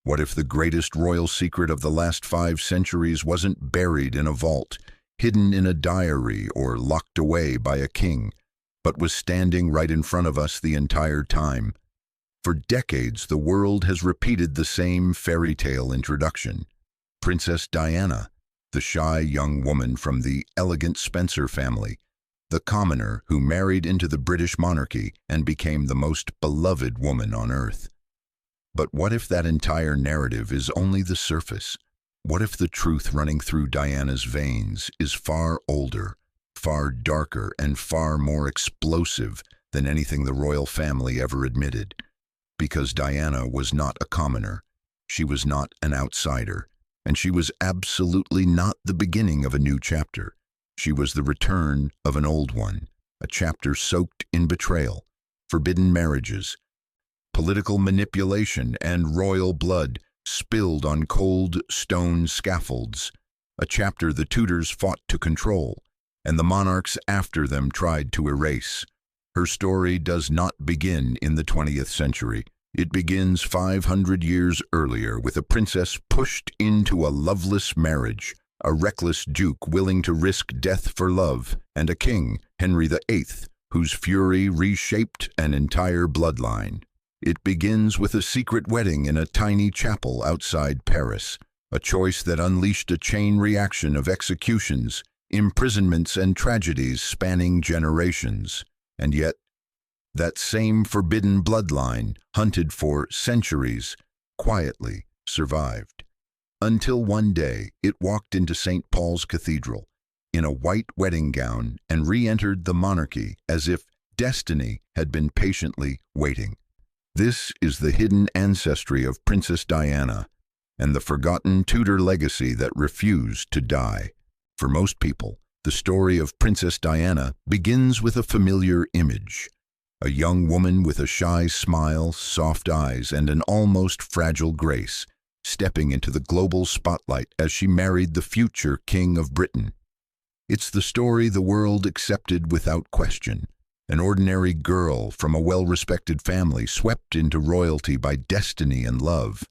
What if the greatest royal secret of the last 5 centuries wasn't buried in a vault, hidden in a diary, or locked away by a king, but was standing right in front of us the entire time? For decades, the world has repeated the same fairy tale introduction. Princess Diana, the shy young woman from the elegant Spencer family, the commoner who married into the British monarchy and became the most beloved woman on earth. But what if that entire narrative is only the surface? What if the truth running through Diana's veins is far older, far darker, and far more explosive than anything the royal family ever admitted? Because Diana was not a commoner, she was not an outsider, and she was absolutely not the beginning of a new chapter. She was the return of an old one, a chapter soaked in betrayal, forbidden marriages, political manipulation, and royal blood spilled on cold stone scaffolds, a chapter the Tudors fought to control, and the monarchs after them tried to erase. Her story does not begin in the 20th century. It begins 500 years earlier with a princess pushed into a loveless marriage, a reckless duke willing to risk death for love, and a king, Henry VIII, whose fury reshaped an entire bloodline. It begins with a secret wedding in a tiny chapel outside Paris, a choice that unleashed a chain reaction of executions, imprisonments, and tragedies spanning generations. And yet, that same forbidden bloodline, hunted for centuries, quietly survived. Until one day, it walked into St. Paul's Cathedral in a white wedding gown and re-entered the monarchy as if destiny had been patiently waiting. This is the hidden ancestry of Princess Diana and the forgotten Tudor legacy that refused to die. For most people, the story of Princess Diana begins with a familiar image. A young woman with a shy smile, soft eyes, and an almost fragile grace, stepping into the global spotlight as she married the future King of Britain. It's the story the world accepted without question. An ordinary girl from a well-respected family swept into royalty by destiny and love.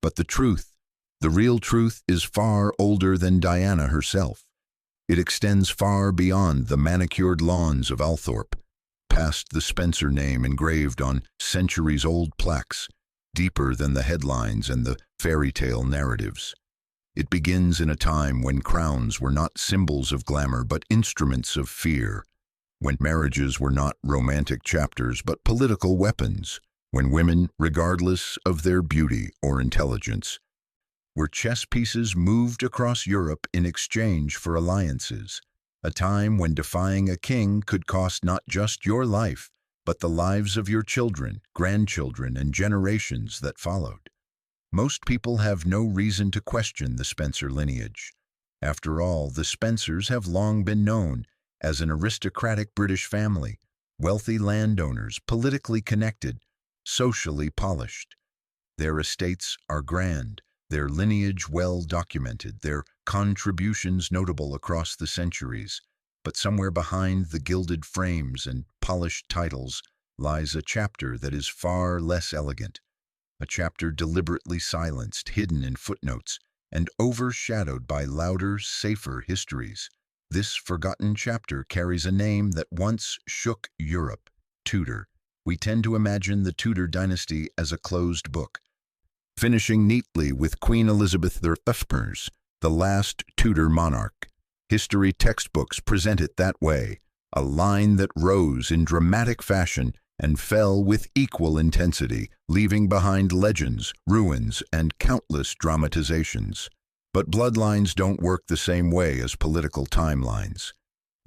But the truth, the real truth, is far older than Diana herself. It extends far beyond the manicured lawns of Althorpe, past the Spencer name engraved on centuries-old plaques, deeper than the headlines and the fairy tale narratives. It begins in a time when crowns were not symbols of glamour but instruments of fear, when marriages were not romantic chapters but political weapons, when women, regardless of their beauty or intelligence, were chess pieces moved across Europe in exchange for alliances, a time when defying a king could cost not just your life, but the lives of your children, grandchildren, and generations that followed. Most people have no reason to question the Spencer lineage. After all, the Spencers have long been known as an aristocratic British family, wealthy landowners, politically connected, socially polished. Their estates are grand, their lineage well documented, their contributions notable across the centuries. But somewhere behind the gilded frames and polished titles lies a chapter that is far less elegant, a chapter deliberately silenced, hidden in footnotes, and overshadowed by louder, safer histories. This forgotten chapter carries a name that once shook Europe: Tudor. We tend to imagine the Tudor dynasty as a closed book, finishing neatly with Queen Elizabeth I, the last Tudor monarch. History textbooks present it that way, a line that rose in dramatic fashion and fell with equal intensity, leaving behind legends, ruins, and countless dramatizations. But bloodlines don't work the same way as political timelines.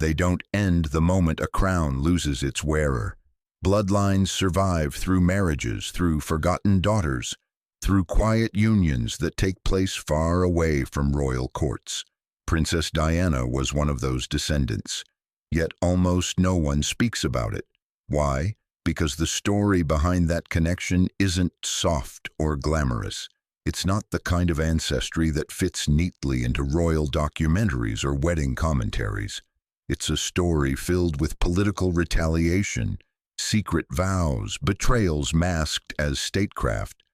They don't end the moment a crown loses its wearer. Bloodlines survive through marriages, through forgotten daughters, through quiet unions that take place far away from royal courts. Princess Diana was one of those descendants, yet almost no one speaks about it. Why? Because the story behind that connection isn't soft or glamorous. It's not the kind of ancestry that fits neatly into royal documentaries or wedding commentaries. It's a story filled with political retaliation, secret vows, betrayals masked as statecraft,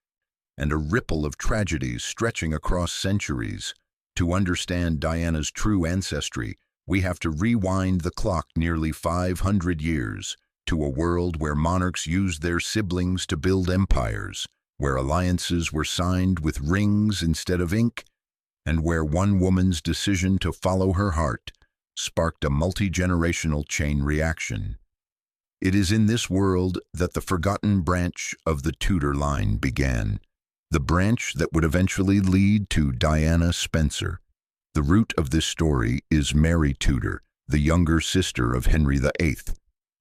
and a ripple of tragedies stretching across centuries. To understand Diana's true ancestry, we have to rewind the clock nearly 500 years to a world where monarchs used their siblings to build empires, where alliances were signed with rings instead of ink, and where one woman's decision to follow her heart sparked a multi-generational chain reaction. It is in this world that the forgotten branch of the Tudor line began, the branch that would eventually lead to Diana Spencer. The root of this story is Mary Tudor, the younger sister of Henry VIII.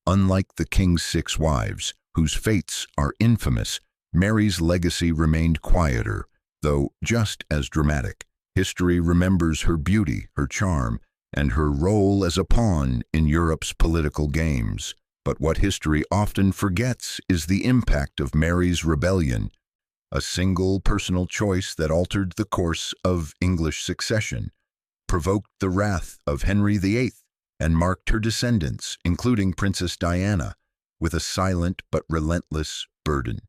Unlike the king's 6 wives, whose fates are infamous, Mary's legacy remained quieter, though just as dramatic. History remembers her beauty, her charm, and her role as a pawn in Europe's political games. But what history often forgets is the impact of Mary's rebellion, a single personal choice that altered the course of English succession, provoked the wrath of Henry VIII, and marked her descendants, including Princess Diana, with a silent but relentless burden.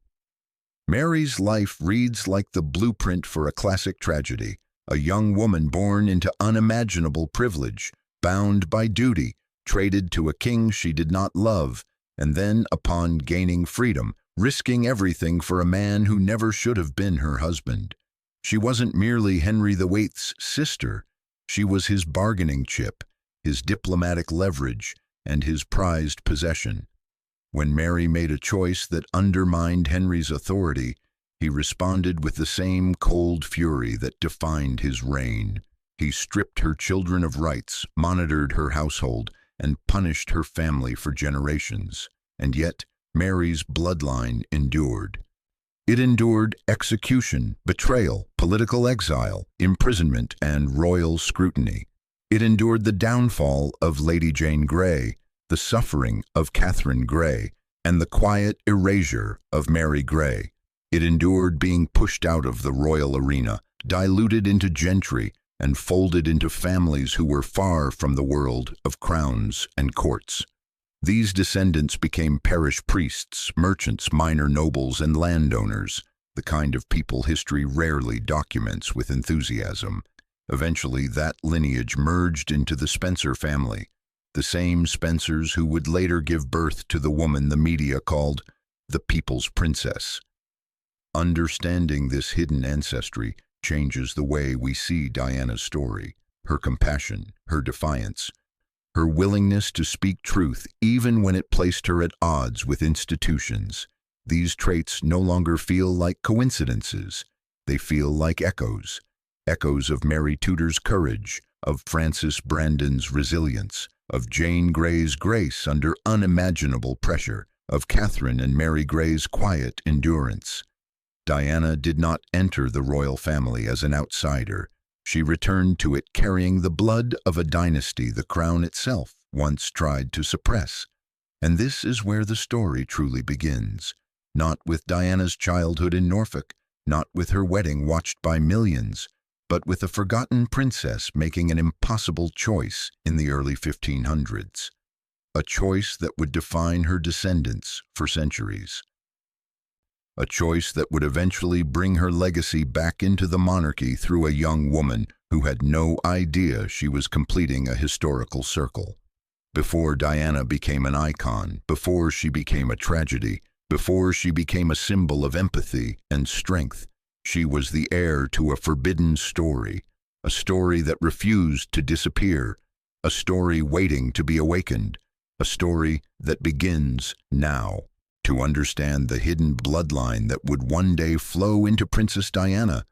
Mary's life reads like the blueprint for a classic tragedy, a young woman born into unimaginable privilege, bound by duty, traded to a king she did not love, and then, upon gaining freedom, risking everything for a man who never should have been her husband. She wasn't merely Henry VIII's sister, she was his bargaining chip, his diplomatic leverage, and his prized possession. When Mary made a choice that undermined Henry's authority, he responded with the same cold fury that defined his reign. He stripped her children of rights, monitored her household, and punished her family for generations. And yet, Mary's bloodline endured. It endured execution, betrayal, political exile, imprisonment, and royal scrutiny. It endured the downfall of Lady Jane Grey, the suffering of Catherine Grey, and the quiet erasure of Mary Grey. It endured being pushed out of the royal arena, diluted into gentry, and folded into families who were far from the world of crowns and courts. These descendants became parish priests, merchants, minor nobles, and landowners, the kind of people history rarely documents with enthusiasm. Eventually, that lineage merged into the Spencer family, the same Spencers who would later give birth to the woman the media called the People's Princess. Understanding this hidden ancestry changes the way we see Diana's story, her compassion, her defiance, her willingness to speak truth even when it placed her at odds with institutions. These traits no longer feel like coincidences. They feel like echoes of Mary Tudor's courage, of Frances Brandon's resilience, of Jane Grey's grace under unimaginable pressure, of Catherine and Mary Grey's quiet endurance. Diana did not enter the royal family as an outsider. She returned to it carrying the blood of a dynasty the crown itself once tried to suppress. And this is where the story truly begins. Not with Diana's childhood in Norfolk, not with her wedding watched by millions, but with a forgotten princess making an impossible choice in the early 1500s. A choice that would define her descendants for centuries. A choice that would eventually bring her legacy back into the monarchy through a young woman who had no idea she was completing a historical circle. Before Diana became an icon, before she became a tragedy, before she became a symbol of empathy and strength, she was the heir to a forbidden story, a story that refused to disappear, a story waiting to be awakened, a story that begins now. To understand the hidden bloodline that would one day flow into Princess Diana,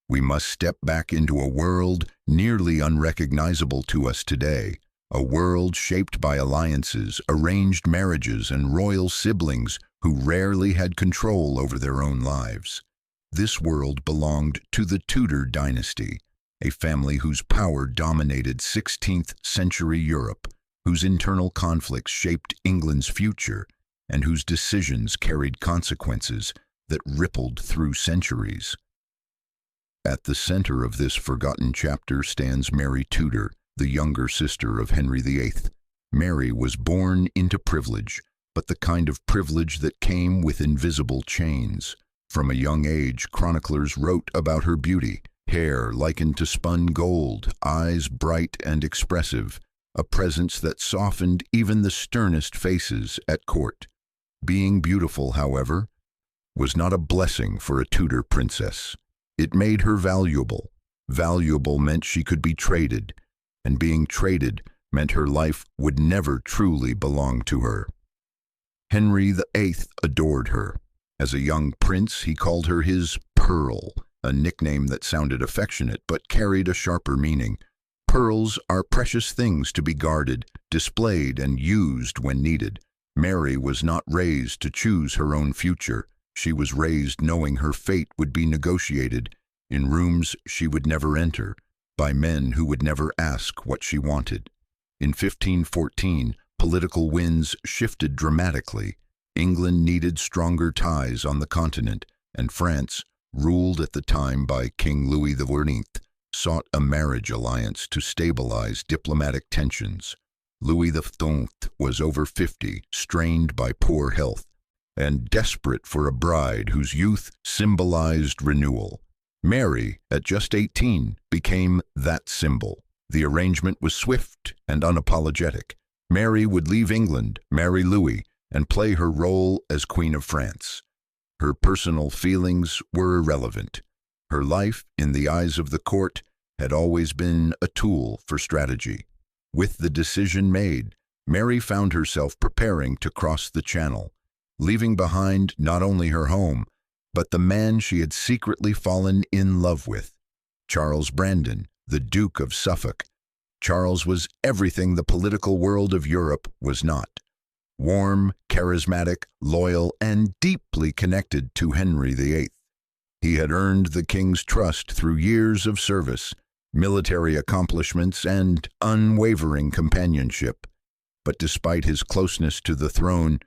we must step back into a world nearly unrecognizable to us today, a world shaped by alliances, arranged marriages, and royal siblings who rarely had control over their own lives. This world belonged to the Tudor dynasty, a family whose power dominated 16th century Europe, whose internal conflicts shaped England's future, and whose decisions carried consequences that rippled through centuries. At the center of this forgotten chapter stands Mary Tudor, the younger sister of Henry VIII. Mary was born into privilege, but the kind of privilege that came with invisible chains. From a young age, chroniclers wrote about her beauty: hair likened to spun gold, eyes bright and expressive, a presence that softened even the sternest faces at court. Being beautiful, however, was not a blessing for a Tudor princess. It made her valuable. Valuable meant she could be traded, and being traded meant her life would never truly belong to her. Henry VIII adored her. As a young prince, he called her his Pearl, a nickname that sounded affectionate but carried a sharper meaning. Pearls are precious things to be guarded, displayed, and used when needed. Mary was not raised to choose her own future. She was raised knowing her fate would be negotiated in rooms she would never enter, by men who would never ask what she wanted. In 1514, political winds shifted dramatically. England needed stronger ties on the continent, and France, ruled at the time by King Louis XIV, sought a marriage alliance to stabilize diplomatic tensions. Louis XIV was over 50, strained by poor health, and desperate for a bride whose youth symbolized renewal. Mary, at just 18, became that symbol. The arrangement was swift and unapologetic. Mary would leave England, marry Louis, and play her role as Queen of France. Her personal feelings were irrelevant. Her life, in the eyes of the court, had always been a tool for strategy. With the decision made, Mary found herself preparing to cross the Channel, leaving behind not only her home, but the man she had secretly fallen in love with, Charles Brandon, the Duke of Suffolk. Charles was everything the political world of Europe was not. Warm, charismatic, loyal, and deeply connected to Henry VIII. He had earned the king's trust through years of service, military accomplishments, and unwavering companionship. But despite his closeness to the throne,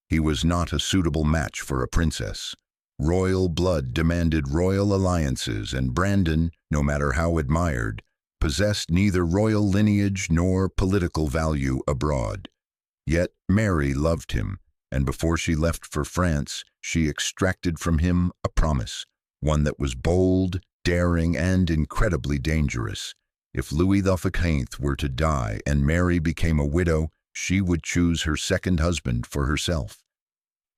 he was not a suitable match for a princess. Royal blood demanded royal alliances, and Brandon, no matter how admired, possessed neither royal lineage nor political value abroad. Yet Mary loved him, and before she left for France, she extracted from him a promise, one that was bold, daring, and incredibly dangerous. If Louis XIV were to die and Mary became a widow, she would choose her second husband for herself.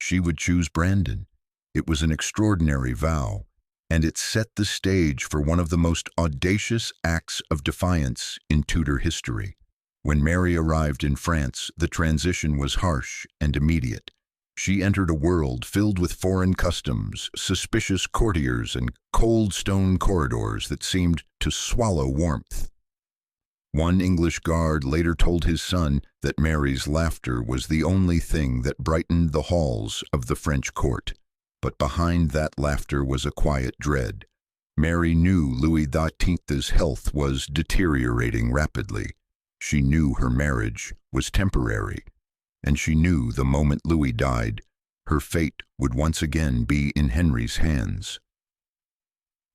She would choose Brandon. It was an extraordinary vow, and it set the stage for one of the most audacious acts of defiance in Tudor history. When Mary arrived in France, the transition was harsh and immediate. She entered a world filled with foreign customs, suspicious courtiers, and cold stone corridors that seemed to swallow warmth. One English guard later told his son that Mary's laughter was the only thing that brightened the halls of the French court. But behind that laughter was a quiet dread. Mary knew Louis XIV's health was deteriorating rapidly. She knew her marriage was temporary, and she knew the moment Louis died, her fate would once again be in Henry's hands.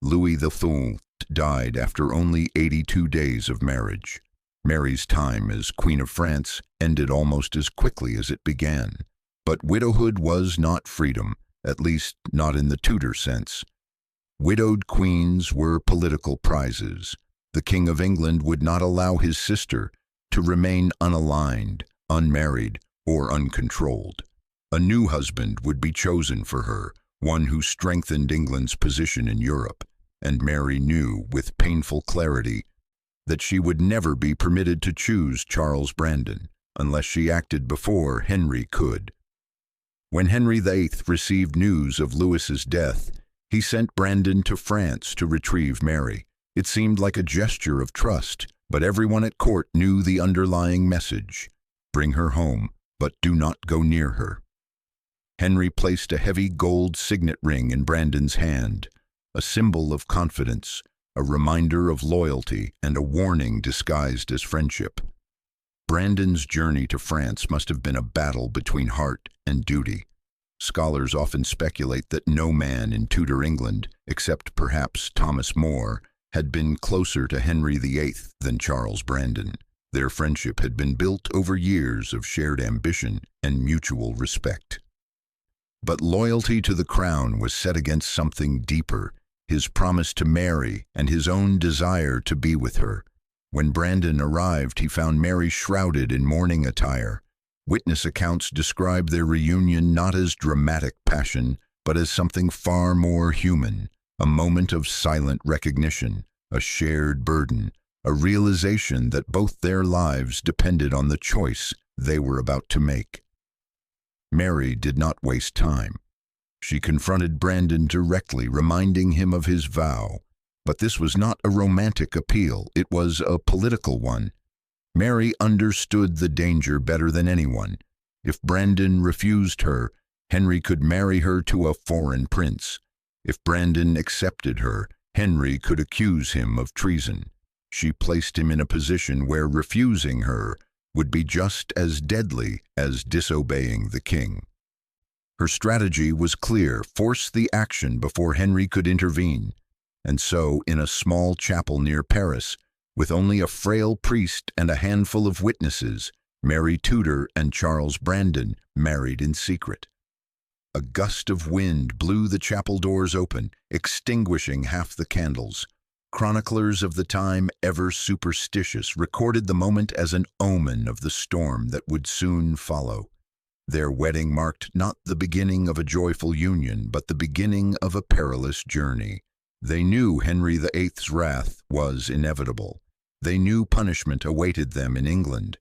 Louis XIV died after only 82 days of marriage. Mary's time as Queen of France ended almost as quickly as it began. But widowhood was not freedom, at least not in the Tudor sense. Widowed queens were political prizes. The King of England would not allow his sister to remain unaligned, unmarried, or uncontrolled. A new husband would be chosen for her, one who strengthened England's position in Europe, and Mary knew with painful clarity that she would never be permitted to choose Charles Brandon unless she acted before Henry could. When Henry VIII received news of Louis's death, he sent Brandon to France to retrieve Mary. It seemed like a gesture of trust, but everyone at court knew the underlying message: bring her home, but do not go near her. Henry placed a heavy gold signet ring in Brandon's hand, a symbol of confidence, a reminder of loyalty, and a warning disguised as friendship. Brandon's journey to France must have been a battle between heart and duty. Scholars often speculate that no man in Tudor England, except perhaps Thomas More, had been closer to Henry VIII than Charles Brandon. Their friendship had been built over years of shared ambition and mutual respect. But loyalty to the crown was set against something deeper, his promise to Mary and his own desire to be with her. When Brandon arrived, he found Mary shrouded in mourning attire. Witness accounts describe their reunion not as dramatic passion, but as something far more human, a moment of silent recognition, a shared burden, a realization that both their lives depended on the choice they were about to make. Mary did not waste time. She confronted Brandon directly, reminding him of his vow. But this was not a romantic appeal, it was a political one. Mary understood the danger better than anyone. If Brandon refused her, Henry could marry her to a foreign prince. If Brandon accepted her, Henry could accuse him of treason. She placed him in a position where refusing her would be just as deadly as disobeying the king. Her strategy was clear: force the action before Henry could intervene. And so, in a small chapel near Paris, with only a frail priest and a handful of witnesses, Mary Tudor and Charles Brandon married in secret. A gust of wind blew the chapel doors open, extinguishing half the candles. Chroniclers of the time, ever superstitious, recorded the moment as an omen of the storm that would soon follow. Their wedding marked not the beginning of a joyful union, but the beginning of a perilous journey. They knew Henry VIII's wrath was inevitable. They knew punishment awaited them in England.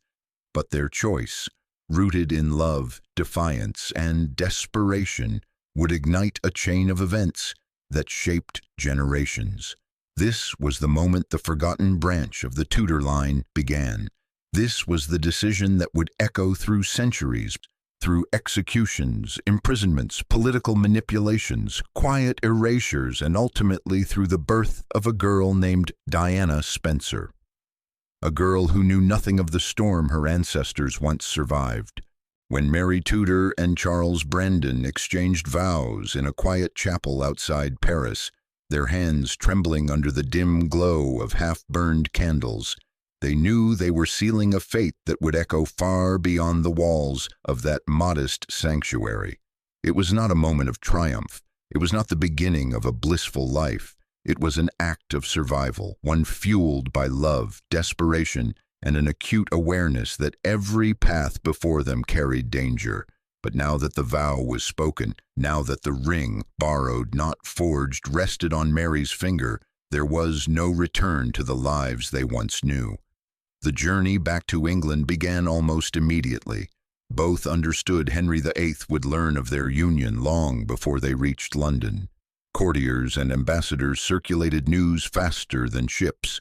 But their choice, rooted in love, defiance, and desperation, would ignite a chain of events that shaped generations. This was the moment the forgotten branch of the Tudor line began. This was the decision that would echo through centuries, through executions, imprisonments, political manipulations, quiet erasures, and ultimately through the birth of a girl named Diana Spencer. A girl who knew nothing of the storm her ancestors once survived. When Mary Tudor and Charles Brandon exchanged vows in a quiet chapel outside Paris, their hands trembling under the dim glow of half-burned candles, they knew they were sealing a fate that would echo far beyond the walls of that modest sanctuary. It was not a moment of triumph. It was not the beginning of a blissful life. It was an act of survival, one fueled by love, desperation, and an acute awareness that every path before them carried danger. But now that the vow was spoken, now that the ring, borrowed, not forged, rested on Mary's finger, there was no return to the lives they once knew. The journey back to England began almost immediately. Both understood Henry VIII would learn of their union long before they reached London. Courtiers and ambassadors circulated news faster than ships,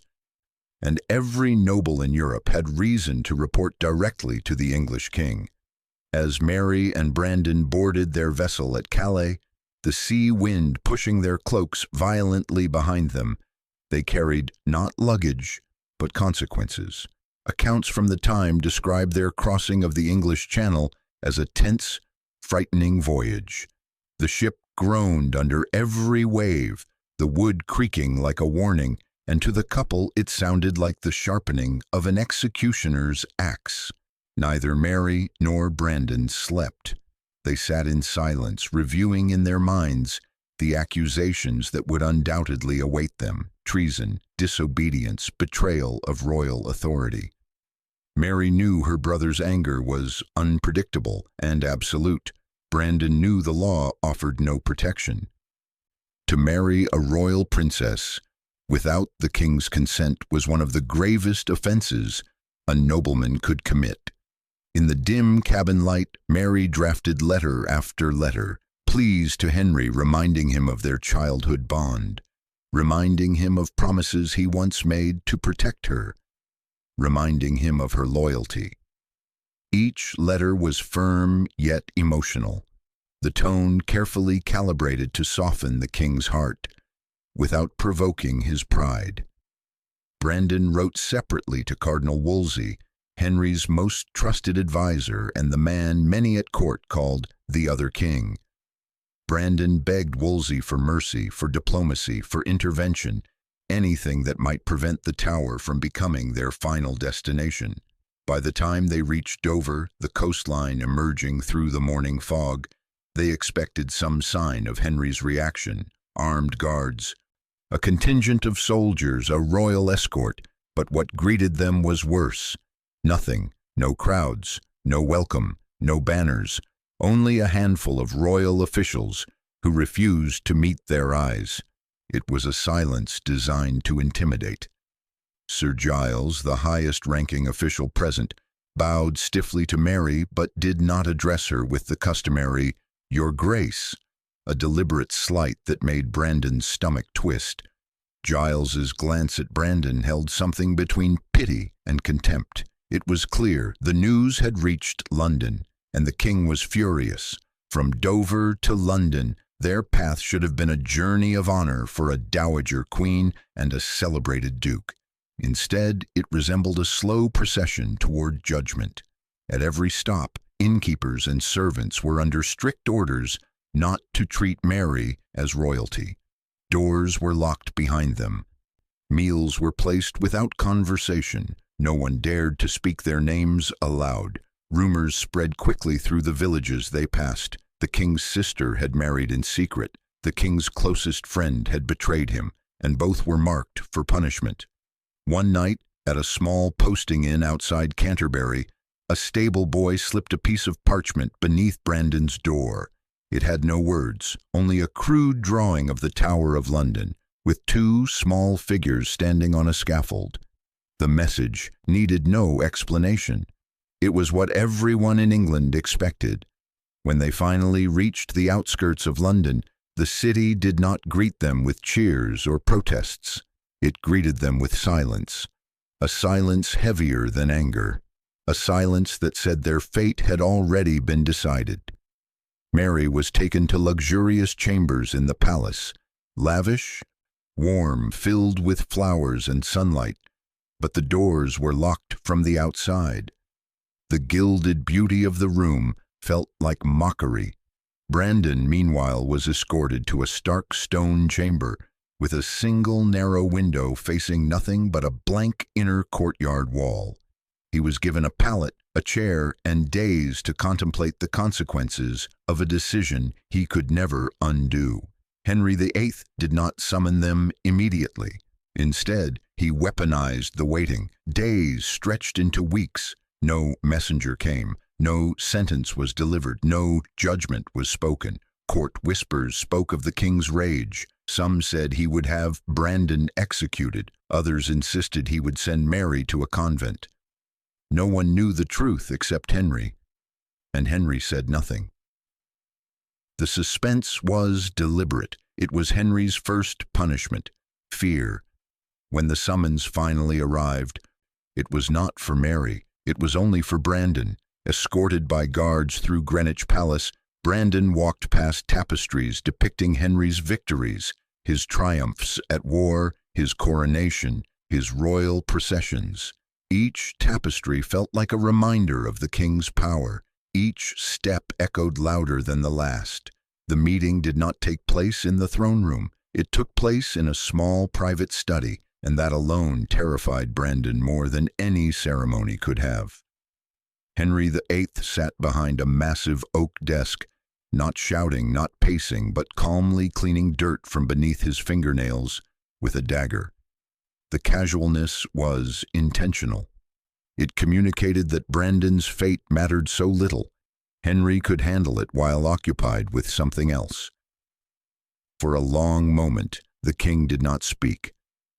and every noble in Europe had reason to report directly to the English king. As Mary and Brandon boarded their vessel at Calais, the sea wind pushing their cloaks violently behind them, they carried not luggage, but consequences. Accounts from the time describe their crossing of the English Channel as a tense, frightening voyage. The ship groaned under every wave, the wood creaking like a warning, and to the couple it sounded like the sharpening of an executioner's axe. Neither Mary nor Brandon slept. They sat in silence, reviewing in their minds the accusations that would undoubtedly await them: treason, disobedience, betrayal of royal authority. Mary knew her brother's anger was unpredictable and absolute. Brandon knew the law offered no protection. To marry a royal princess without the king's consent was one of the gravest offenses a nobleman could commit. In the dim cabin light, Mary drafted letter after letter, pleas to Henry, reminding him of their childhood bond, reminding him of promises he once made to protect her, reminding him of her loyalty. Each letter was firm yet emotional, the tone carefully calibrated to soften the king's heart, without provoking his pride. Brandon wrote separately to Cardinal Wolsey, Henry's most trusted advisor and the man many at court called the other king. Brandon begged Wolsey for mercy, for diplomacy, for intervention, anything that might prevent the Tower from becoming their final destination. By the time they reached Dover, the coastline emerging through the morning fog, They expected some sign of Henry's reaction, armed guards, a contingent of soldiers, a royal escort, but what greeted them was worse. Nothing, no crowds, no welcome, no banners, only a handful of royal officials who refused to meet their eyes. It was a silence designed to intimidate. Sir Giles, the highest-ranking official present, bowed stiffly to Mary but did not address her with the customary, "Your Grace," a deliberate slight that made Brandon's stomach twist. Giles's glance at Brandon held something between pity and contempt. It was clear the news had reached London, and the king was furious. From Dover to London, their path should have been a journey of honor for a dowager queen and a celebrated duke. Instead, it resembled a slow procession toward judgment. At every stop, innkeepers and servants were under strict orders not to treat Mary as royalty. Doors were locked behind them. Meals were placed without conversation. No one dared to speak their names aloud. Rumors spread quickly through the villages they passed. The king's sister had married in secret. The king's closest friend had betrayed him, and both were marked for punishment. One night, at a small posting inn outside Canterbury, a stable boy slipped a piece of parchment beneath Brandon's door. It had no words, only a crude drawing of the Tower of London, with two small figures standing on a scaffold. The message needed no explanation. It was what everyone in England expected. When they finally reached the outskirts of London, the city did not greet them with cheers or protests. It greeted them with silence, a silence heavier than anger, a silence that said their fate had already been decided. Mary was taken to luxurious chambers in the palace, lavish, warm, filled with flowers and sunlight, but the doors were locked from the outside. The gilded beauty of the room felt like mockery. Brandon, meanwhile, was escorted to a stark stone chamber with a single narrow window facing nothing but a blank inner courtyard wall. He was given a pallet, a chair, and days to contemplate the consequences of a decision he could never undo. Henry VIII did not summon them immediately. Instead, he weaponized the waiting. Days stretched into weeks. No messenger came. No sentence was delivered. No judgment was spoken. Court whispers spoke of the king's rage. Some said he would have Brandon executed. Others insisted he would send Mary to a convent. No one knew the truth except Henry, and Henry said nothing. The suspense was deliberate. It was Henry's first punishment, fear. When the summons finally arrived, it was not for Mary. It was only for Brandon. Escorted by guards through Greenwich Palace, Brandon walked past tapestries depicting Henry's victories, his triumphs at war, his coronation, his royal processions. Each tapestry felt like a reminder of the king's power. Each step echoed louder than the last. The meeting did not take place in the throne room. It took place in a small private study, and that alone terrified Brandon more than any ceremony could have. Henry VIII sat behind a massive oak desk, not shouting, not pacing, but calmly cleaning dirt from beneath his fingernails with a dagger. The casualness was intentional. It communicated that Brandon's fate mattered so little. Henry could handle it while occupied with something else. For a long moment, the king did not speak.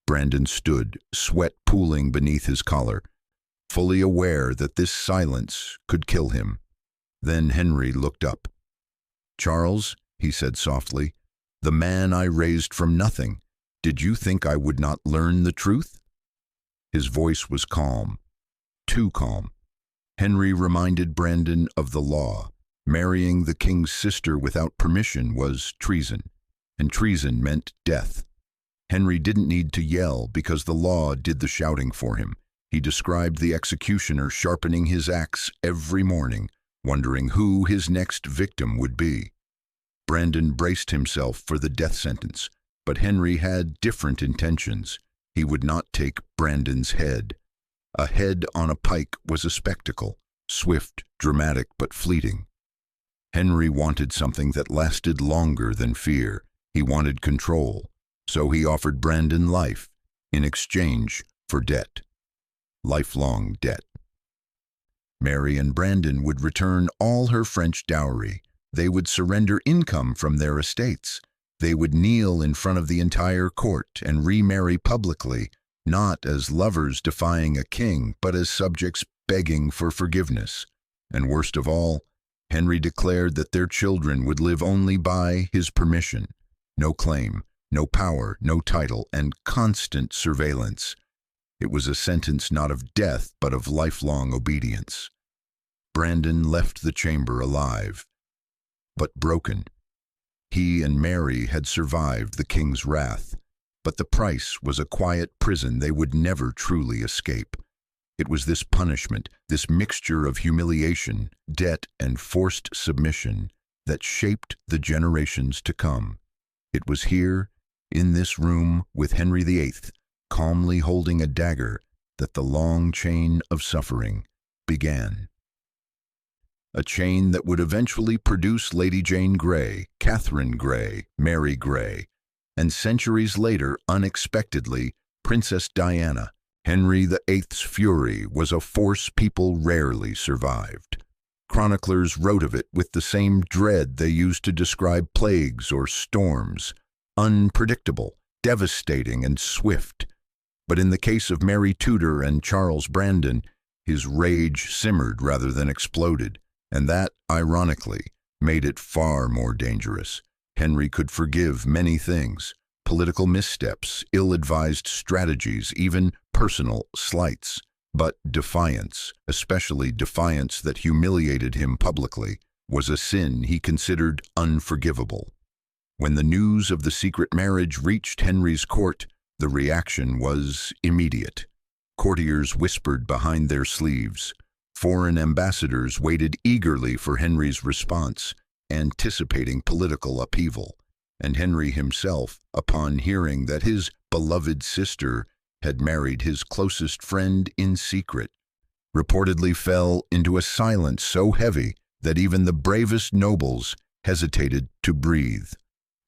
Brandon stood, sweat pooling beneath his collar, fully aware that this silence could kill him. Then Henry looked up. "Charles," he said softly, "the man I raised from nothing, did you think I would not learn the truth?" His voice was calm, too calm. Henry reminded Brandon of the law. Marrying the king's sister without permission was treason, and treason meant death. Henry didn't need to yell because the law did the shouting for him. He described the executioner sharpening his axe every morning, wondering who his next victim would be. Brandon braced himself for the death sentence, but Henry had different intentions. He would not take Brandon's head. A head on a pike was a spectacle, swift, dramatic, but fleeting. Henry wanted something that lasted longer than fear. He wanted control, so he offered Brandon life in exchange for debt. Lifelong debt. Mary and Brandon would return all her French dowry. They would surrender income from their estates. They would kneel in front of the entire court and remarry publicly, not as lovers defying a king, but as subjects begging for forgiveness. And worst of all, Henry declared that their children would live only by his permission. No claim, no power, no title, and constant surveillance. It was a sentence not of death, but of lifelong obedience. Brandon left the chamber alive, but broken. He and Mary had survived the king's wrath, but the price was a quiet prison they would never truly escape. It was this punishment, this mixture of humiliation, debt, and forced submission that shaped the generations to come. It was here, in this room, with Henry VIII, calmly holding a dagger, that the long chain of suffering began. A chain that would eventually produce Lady Jane Grey, Catherine Grey, Mary Grey, and centuries later, unexpectedly, Princess Diana. Henry VIII's fury was a force people rarely survived. Chroniclers wrote of it with the same dread they used to describe plagues or storms, unpredictable, devastating, and swift. But in the case of Mary Tudor and Charles Brandon, his rage simmered rather than exploded, and that, ironically, made it far more dangerous. Henry could forgive many things: political missteps, ill-advised strategies, even personal slights. But defiance, especially defiance that humiliated him publicly, was a sin he considered unforgivable. When the news of the secret marriage reached Henry's court, the reaction was immediate. Courtiers whispered behind their sleeves. Foreign ambassadors waited eagerly for Henry's response, anticipating political upheaval. And Henry himself, upon hearing that his beloved sister had married his closest friend in secret, reportedly fell into a silence so heavy that even the bravest nobles hesitated to breathe.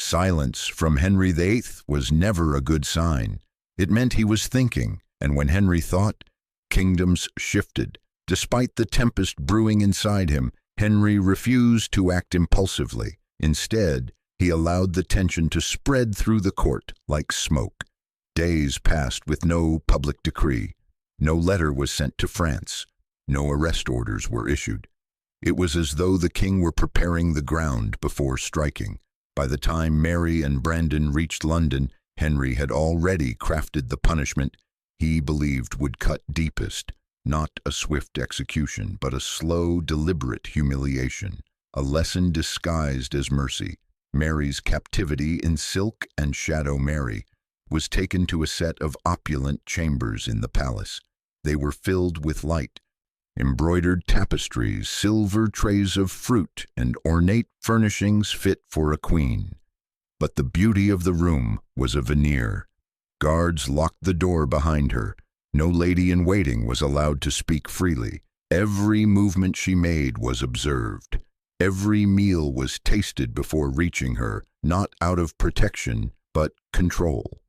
Silence from Henry VIII was never a good sign. It meant he was thinking, and when Henry thought, kingdoms shifted. Despite the tempest brewing inside him, Henry refused to act impulsively. Instead, he allowed the tension to spread through the court like smoke. Days passed with no public decree. No letter was sent to France. No arrest orders were issued. It was as though the king were preparing the ground before striking. By the time Mary and Brandon reached London, Henry had already crafted the punishment he believed would cut deepest. Not a swift execution, but a slow, deliberate humiliation. A lesson disguised as mercy. Mary's captivity in Silk and Shadow Mary was taken to a set of opulent chambers in the palace. They were filled with light, embroidered tapestries, silver trays of fruit, and ornate furnishings fit for a queen. But the beauty of the room was a veneer. Guards locked the door behind her. No lady-in-waiting was allowed to speak freely. Every movement she made was observed. Every meal was tasted before reaching her, not out of protection, but control.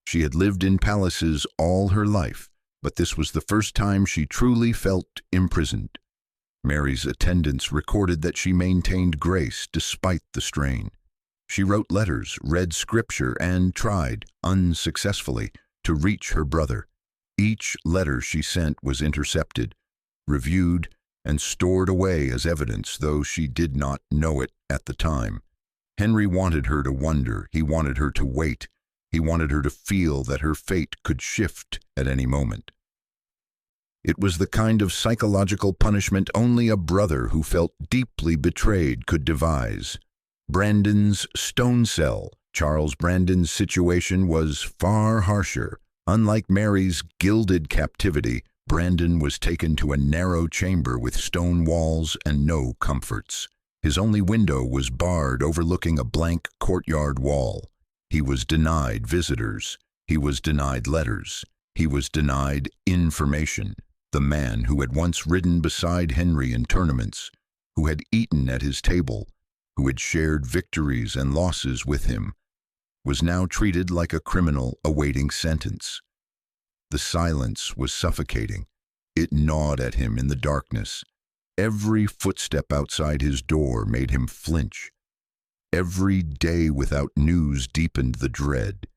She had lived in palaces all her life, but this was the first time she truly felt imprisoned. Mary's attendants recorded that she maintained grace despite the strain. She wrote letters, read scripture, and tried, unsuccessfully, to reach her brother. Each letter she sent was intercepted, reviewed, and stored away as evidence, though she did not know it at the time. Henry wanted her to wonder. He wanted her to wait. He wanted her to feel that her fate could shift at any moment. It was the kind of psychological punishment only a brother who felt deeply betrayed could devise. Brandon's stone cell. Charles Brandon's situation was far harsher. Unlike Mary's gilded captivity, Brandon was taken to a narrow chamber with stone walls and no comforts. His only window was barred, overlooking a blank courtyard wall. He was denied visitors. He was denied letters. He was denied information. The man who had once ridden beside Henry in tournaments, who had eaten at his table, who had shared victories and losses with him, was now treated like a criminal awaiting sentence. The silence was suffocating. It gnawed at him in the darkness. Every footstep outside his door made him flinch. Every day without news deepened the dread.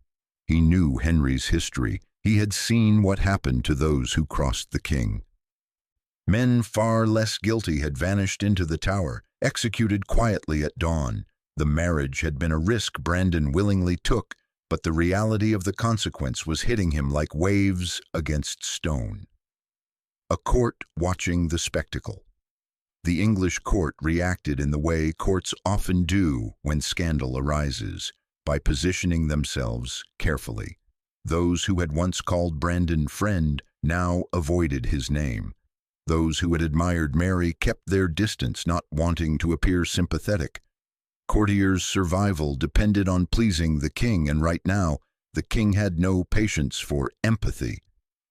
He knew Henry's history. He had seen what happened to those who crossed the king. Men far less guilty had vanished into the Tower, executed quietly at dawn. The marriage had been a risk Brandon willingly took, but the reality of the consequence was hitting him like waves against stone. A court watching the spectacle. The English court reacted in the way courts often do when scandal arises, by positioning themselves carefully. Those who had once called Brandon friend now avoided his name. Those who had admired Mary kept their distance, not wanting to appear sympathetic. Courtiers' survival depended on pleasing the king, and right now, the king had no patience for empathy.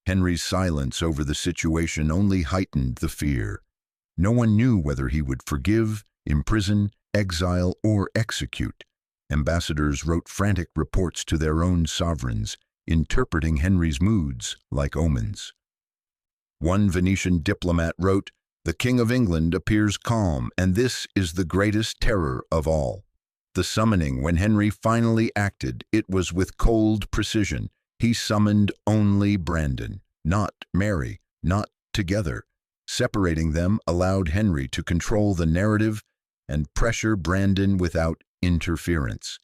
Henry's silence over the situation only heightened the fear. No one knew whether he would forgive, imprison, exile, or execute. Ambassadors wrote frantic reports to their own sovereigns, interpreting Henry's moods like omens. One Venetian diplomat wrote, "The King of England appears calm, and this is the greatest terror of all." The summoning, when Henry finally acted, it was with cold precision. He summoned only Brandon, not Mary, not together. Separating them allowed Henry to control the narrative and pressure Brandon without interference.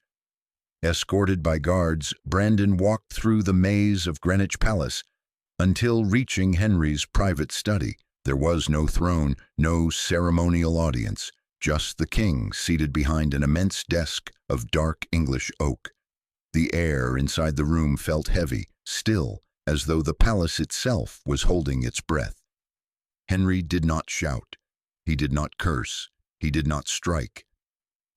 Escorted by guards, Brandon walked through the maze of Greenwich Palace until reaching Henry's private study. There was no throne, no ceremonial audience, just the king seated behind an immense desk of dark English oak. The air inside the room felt heavy, still, as though the palace itself was holding its breath. Henry did not shout. He did not curse. He did not strike.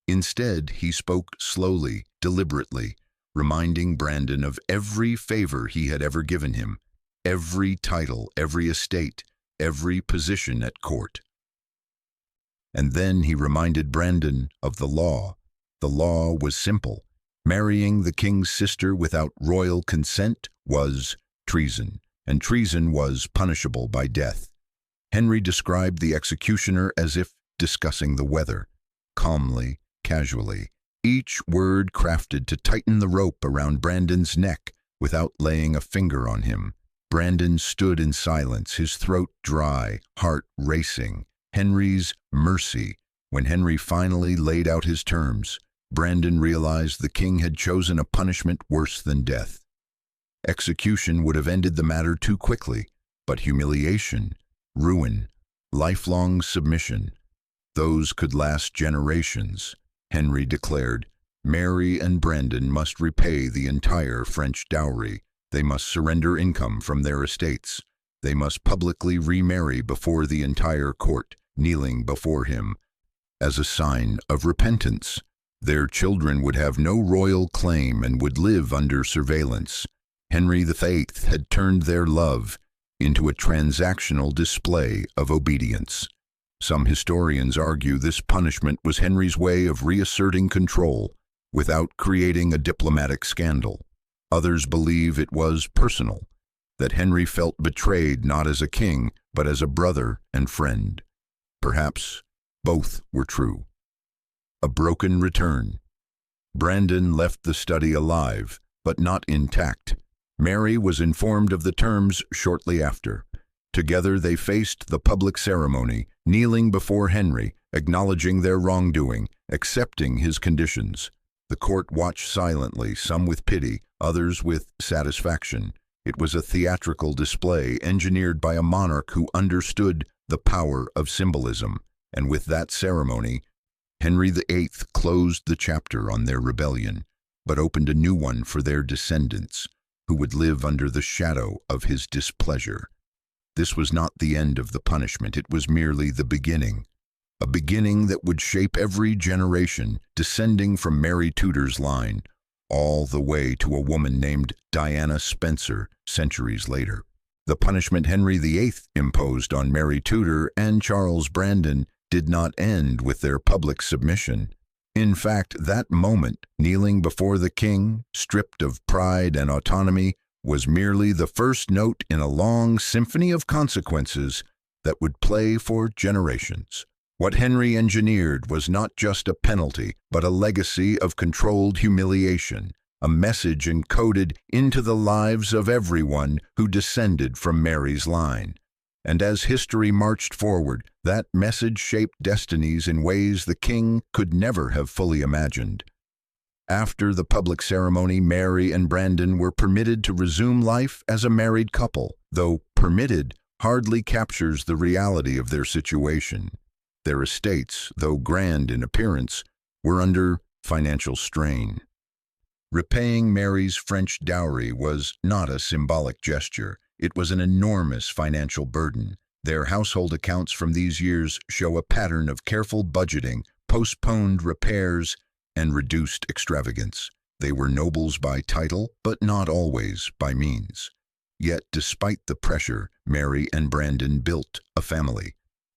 Instead, he spoke slowly, deliberately, reminding Brandon of every favor he had ever given him, every title, every estate, every position at court. And then he reminded Brandon of the law. The law was simple. Marrying the king's sister without royal consent was treason, and treason was punishable by death. Henry described the executioner as if discussing the weather, calmly, casually, each word crafted to tighten the rope around Brandon's neck without laying a finger on him. Brandon stood in silence, his throat dry, heart racing. Henry's mercy. When Henry finally laid out his terms, Brandon realized the king had chosen a punishment worse than death. Execution would have ended the matter too quickly, but humiliation, ruin, lifelong submission, those could last generations. Henry declared, Mary and Brandon must repay the entire French dowry. They must surrender income from their estates. They must publicly remarry before the entire court, kneeling before him, as a sign of repentance. Their children would have no royal claim and would live under surveillance. Henry VIII had turned their love into a transactional display of obedience. Some historians argue this punishment was Henry's way of reasserting control without creating a diplomatic scandal. Others believe it was personal, that Henry felt betrayed not as a king, but as a brother and friend. Perhaps both were true. A broken return. Brandon left the study alive, but not intact. Mary was informed of the terms shortly after. Together they faced the public ceremony, kneeling before Henry, acknowledging their wrongdoing, accepting his conditions. The court watched silently, some with pity, others with satisfaction. It was a theatrical display engineered by a monarch who understood the power of symbolism. And with that ceremony, Henry VIII closed the chapter on their rebellion, but opened a new one for their descendants, who would live under the shadow of his displeasure. This was not the end of the punishment, it was merely the beginning. A beginning that would shape every generation, descending from Mary Tudor's line, all the way to a woman named Diana Spencer centuries later. The punishment Henry VIII imposed on Mary Tudor and Charles Brandon did not end with their public submission. In fact, that moment, kneeling before the king, stripped of pride and autonomy, was merely the first note in a long symphony of consequences that would play for generations. What Henry engineered was not just a penalty, but a legacy of controlled humiliation, a message encoded into the lives of everyone who descended from Mary's line. And as history marched forward, that message shaped destinies in ways the king could never have fully imagined. After the public ceremony, Mary and Brandon were permitted to resume life as a married couple, though permitted hardly captures the reality of their situation. Their estates, though grand in appearance, were under financial strain. Repaying Mary's French dowry was not a symbolic gesture. It was an enormous financial burden. Their household accounts from these years show a pattern of careful budgeting, postponed repairs, and reduced extravagance. They were nobles by title, but not always by means. Yet, despite the pressure, Mary and Brandon built a family.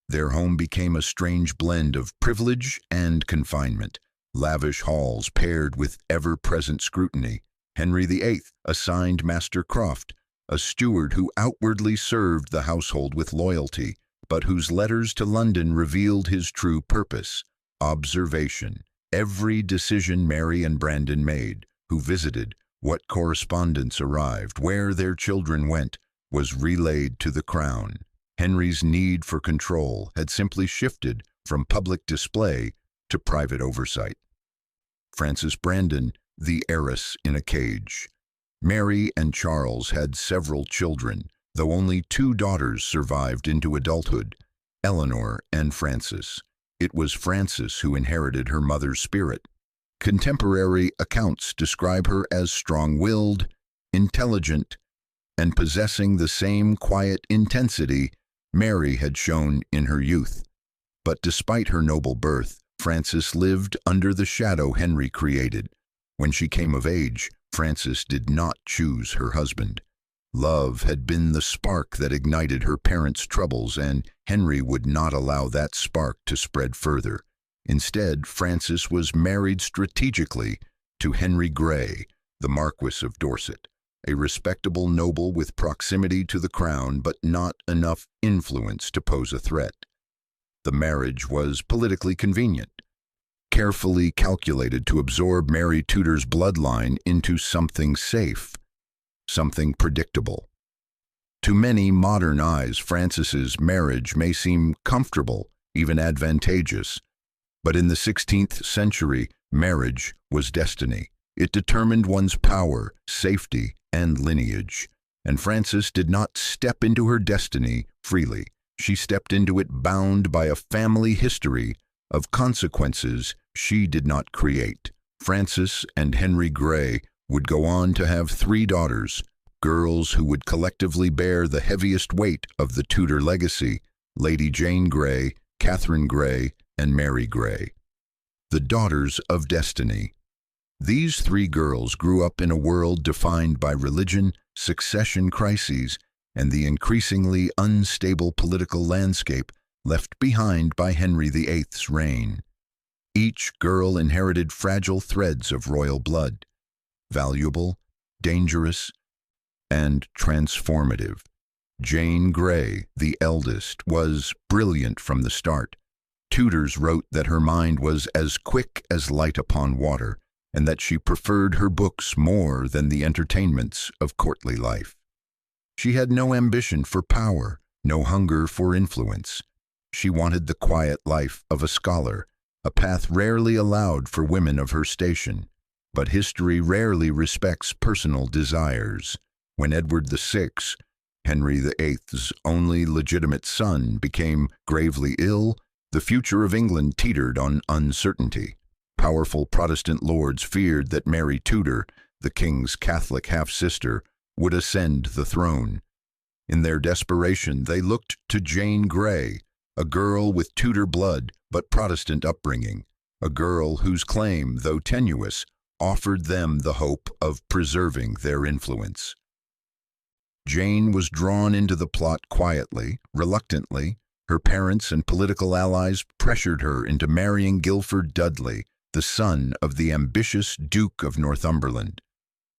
Their home became a strange blend of privilege and confinement. Lavish halls paired with ever-present scrutiny. Henry VIII assigned Master Croft, a steward who outwardly served the household with loyalty, but whose letters to London revealed his true purpose: observation. Every decision Mary and Brandon made, who visited, what correspondence arrived, where their children went, was relayed to the crown. Henry's need for control had simply shifted from public display to private oversight. Frances Brandon, the heiress in a cage. Mary and Charles had several children, though only 2 daughters survived into adulthood, Eleanor and Frances. It was Frances who inherited her mother's spirit. Contemporary accounts describe her as strong-willed, intelligent, and possessing the same quiet intensity Mary had shown in her youth. But despite her noble birth, Frances lived under the shadow Henry created. When she came of age, Frances did not choose her husband. Love had been the spark that ignited her parents' troubles, and Henry would not allow that spark to spread further. Instead, Frances was married strategically to Henry Grey, the Marquis of Dorset, a respectable noble with proximity to the crown but not enough influence to pose a threat. The marriage was politically convenient, carefully calculated to absorb Mary Tudor's bloodline into something safe, something predictable. To many modern eyes, Frances's marriage may seem comfortable, even advantageous, but in the 16th century, marriage was destiny. It determined one's power, safety, and lineage. And Frances did not step into her destiny freely. She stepped into it bound by a family history of consequences she did not create. Frances and Henry Grey would go on to have 3 daughters, girls who would collectively bear the heaviest weight of the Tudor legacy: Lady Jane Grey, Catherine Grey, and Mary Grey. The daughters of destiny. These 3 girls grew up in a world defined by religion, succession crises, and the increasingly unstable political landscape left behind by Henry VIII's reign. Each girl inherited fragile threads of royal blood, valuable, dangerous, and transformative. Jane Grey, the eldest, was brilliant from the start. Tudors wrote that her mind was as quick as light upon water, and that she preferred her books more than the entertainments of courtly life. She had no ambition for power, no hunger for influence. She wanted the quiet life of a scholar, a path rarely allowed for women of her station. But history rarely respects personal desires. When Edward VI, Henry VIII's only legitimate son, became gravely ill, the future of England teetered on uncertainty. Powerful Protestant lords feared that Mary Tudor, the king's Catholic half-sister, would ascend the throne. In their desperation, they looked to Jane Grey, a girl with Tudor blood but Protestant upbringing, a girl whose claim, though tenuous, offered them the hope of preserving their influence. Jane was drawn into the plot quietly, reluctantly, Her parents and political allies pressured her into marrying Guilford Dudley, the son of the ambitious Duke of Northumberland.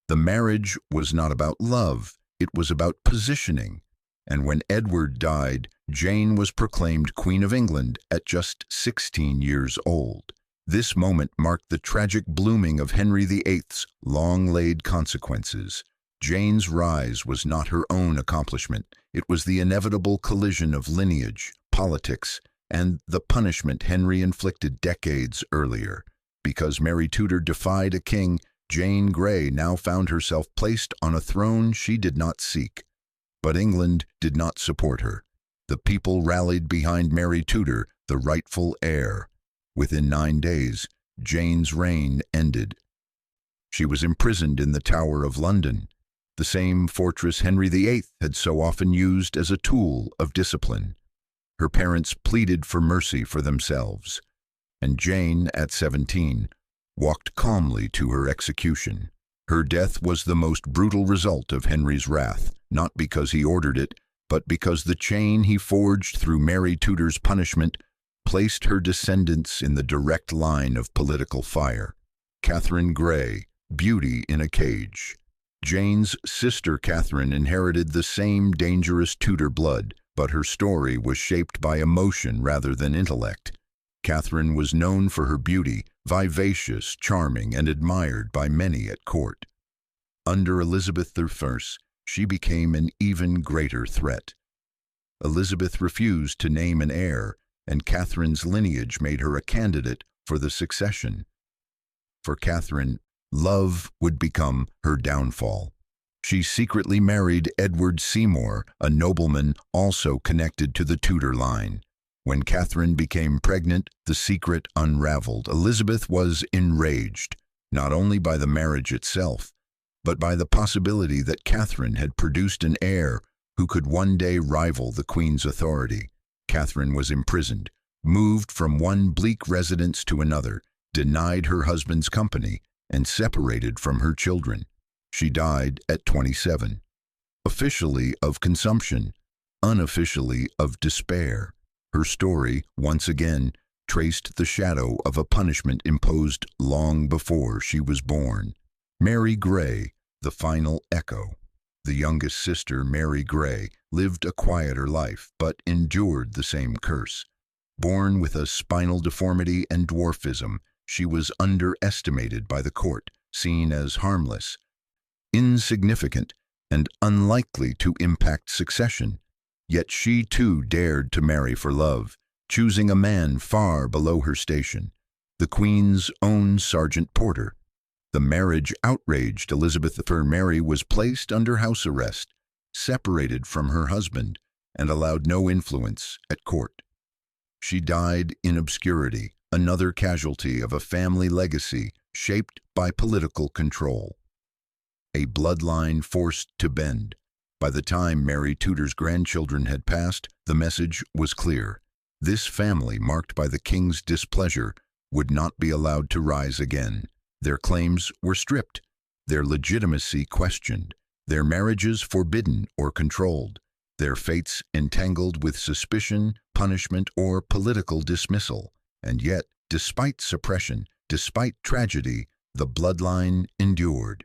The marriage was not about love, it was about positioning. And when Edward died, Jane was proclaimed Queen of England at just 16 years old. This moment marked the tragic blooming of Henry VIII's long-laid consequences. Jane's rise was not her own accomplishment. It was the inevitable collision of lineage, politics, and the punishment Henry inflicted decades earlier. Because Mary Tudor defied a king, Jane Grey now found herself placed on a throne she did not seek. But England did not support her. The people rallied behind Mary Tudor, the rightful heir. Within 9 days, Jane's reign ended. She was imprisoned in the Tower of London, the same fortress Henry VIII had so often used as a tool of discipline. Her parents pleaded for mercy for themselves, and Jane, at 17, walked calmly to her execution. Her death was the most brutal result of Henry's wrath, not because he ordered it, but because the chain he forged through Mary Tudor's punishment placed her descendants in the direct line of political fire. Catherine Grey, beauty in a cage. Jane's sister Catherine inherited the same dangerous Tudor blood, but her story was shaped by emotion rather than intellect. Catherine was known for her beauty, vivacious, charming, and admired by many at court. Under Elizabeth I, she became an even greater threat. Elizabeth refused to name an heir, and Catherine's lineage made her a candidate for the succession. For Catherine, love would become her downfall. She secretly married Edward Seymour, a nobleman also connected to the Tudor line. When Catherine became pregnant, the secret unraveled. Elizabeth was enraged, not only by the marriage itself, but by the possibility that Catherine had produced an heir who could one day rival the Queen's authority. Catherine was imprisoned, moved from one bleak residence to another, denied her husband's company, and separated from her children. She died at 27, officially of consumption, unofficially of despair. Her story, once again, traced the shadow of a punishment imposed long before she was born. Mary Grey, the final echo. The youngest sister, Mary Grey, lived a quieter life, but endured the same curse. Born with a spinal deformity and dwarfism, she was underestimated by the court, seen as harmless, insignificant, and unlikely to impact succession. Yet she too dared to marry for love, choosing a man far below her station, the Queen's own Sergeant Porter. The marriage outraged Elizabeth I. Mary was placed under house arrest, separated from her husband, and allowed no influence at court. She died in obscurity, another casualty of a family legacy shaped by political control. A bloodline forced to bend. By the time Mary Tudor's grandchildren had passed, the message was clear. This family, marked by the king's displeasure, would not be allowed to rise again. Their claims were stripped, their legitimacy questioned, their marriages forbidden or controlled, their fates entangled with suspicion, punishment, or political dismissal. And yet, despite suppression, despite tragedy, the bloodline endured.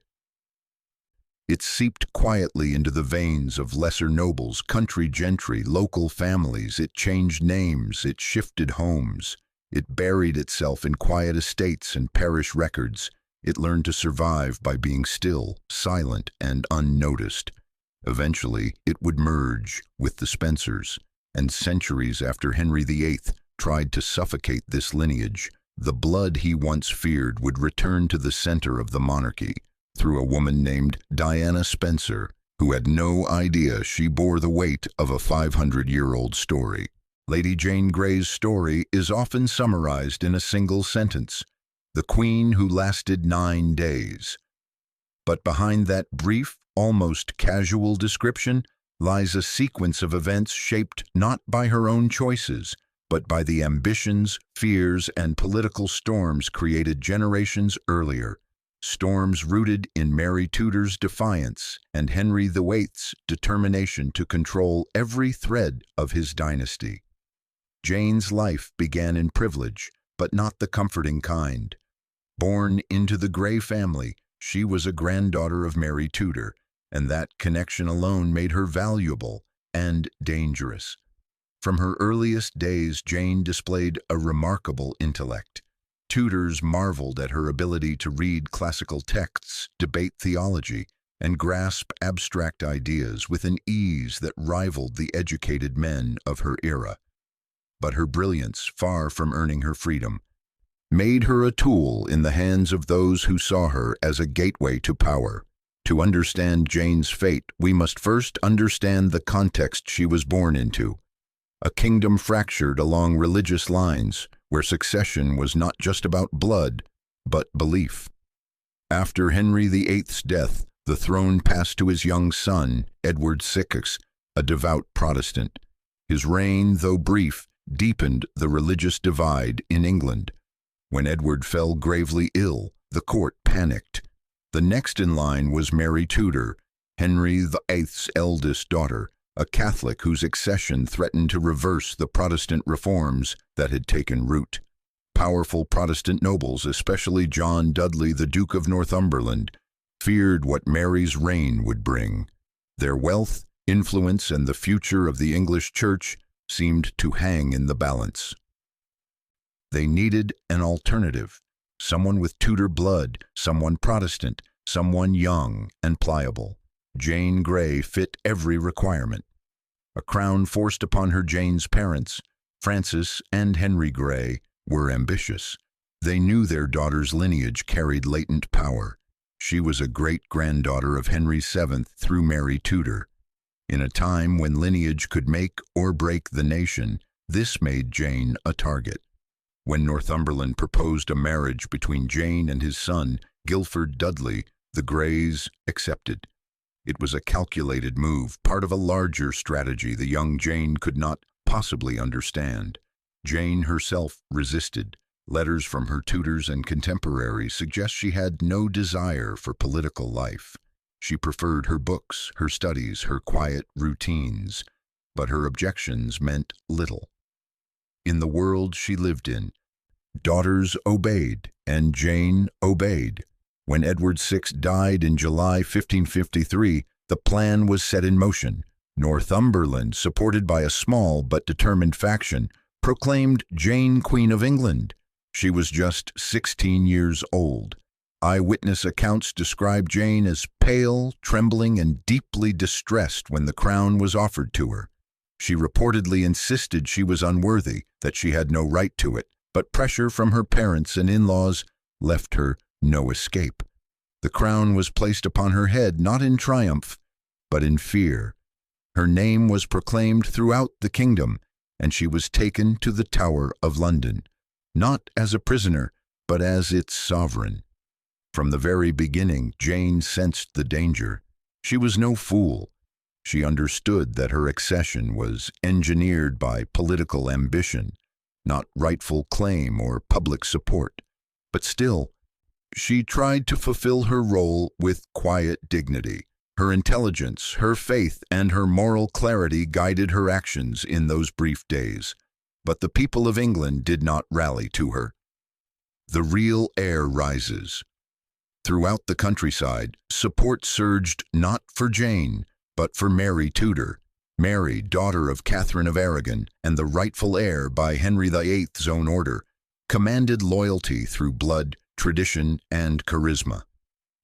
It seeped quietly into the veins of lesser nobles, country gentry, local families. It changed names, it shifted homes. It buried itself in quiet estates and parish records. It learned to survive by being still, silent, and unnoticed. Eventually, it would merge with the Spencers, and centuries after Henry VIII tried to suffocate this lineage, the blood he once feared would return to the center of the monarchy through a woman named Diana Spencer, who had no idea she bore the weight of a 500-year-old story. Lady Jane Grey's story is often summarized in a single sentence: the Queen who lasted 9 days. But behind that brief, almost casual description lies a sequence of events shaped not by her own choices, but by the ambitions, fears, and political storms created generations earlier. Storms rooted in Mary Tudor's defiance and Henry VIII's determination to control every thread of his dynasty. Jane's life began in privilege, but not the comforting kind. Born into the Grey family, she was a granddaughter of Mary Tudor, and that connection alone made her valuable and dangerous. From her earliest days, Jane displayed a remarkable intellect. Tutors marveled at her ability to read classical texts, debate theology, and grasp abstract ideas with an ease that rivaled the educated men of her era. But her brilliance, far from earning her freedom, made her a tool in the hands of those who saw her as a gateway to power. To understand Jane's fate, we must first understand the context she was born into. A kingdom fractured along religious lines, where succession was not just about blood, but belief. After Henry VIII's death, the throne passed to his young son, Edward VI, a devout Protestant. His reign, though brief, deepened the religious divide in England. When Edward fell gravely ill, the court panicked. The next in line was Mary Tudor, Henry VIII's eldest daughter, a Catholic whose accession threatened to reverse the Protestant reforms that had taken root. Powerful Protestant nobles, especially John Dudley, the Duke of Northumberland, feared what Mary's reign would bring. Their wealth, influence, and the future of the English Church seemed to hang in the balance. They needed an alternative, someone with Tudor blood, someone Protestant, someone young and pliable. Jane Grey fit every requirement. A crown forced upon her, Jane's parents, Francis and Henry Grey, were ambitious. They knew their daughter's lineage carried latent power. She was a great-granddaughter of Henry VII through Mary Tudor. In a time when lineage could make or break the nation, this made Jane a target. When Northumberland proposed a marriage between Jane and his son, Guilford Dudley, the Greys accepted. It was a calculated move, part of a larger strategy the young Jane could not possibly understand. Jane herself resisted. Letters from her tutors and contemporaries suggest she had no desire for political life. She preferred her books, her studies, her quiet routines, but her objections meant little. In the world she lived in, daughters obeyed, and Jane obeyed. When Edward VI died in July 1553, the plan was set in motion. Northumberland, supported by a small but determined faction, proclaimed Jane Queen of England. She was just 16 years old. Eyewitness accounts describe Jane as pale, trembling, and deeply distressed when the crown was offered to her. She reportedly insisted she was unworthy, that she had no right to it, but pressure from her parents and in-laws left her no escape. The crown was placed upon her head not in triumph, but in fear. Her name was proclaimed throughout the kingdom, and she was taken to the Tower of London, not as a prisoner, but as its sovereign. From the very beginning, Jane sensed the danger. She was no fool. She understood that her accession was engineered by political ambition, not rightful claim or public support. But still, she tried to fulfill her role with quiet dignity. Her intelligence, her faith, and her moral clarity guided her actions in those brief days. But the people of England did not rally to her. The real heir rises. Throughout the countryside, support surged not for Jane, but for Mary Tudor. Mary, daughter of Catherine of Aragon and the rightful heir by Henry VIII's own order, commanded loyalty through blood, tradition, and charisma.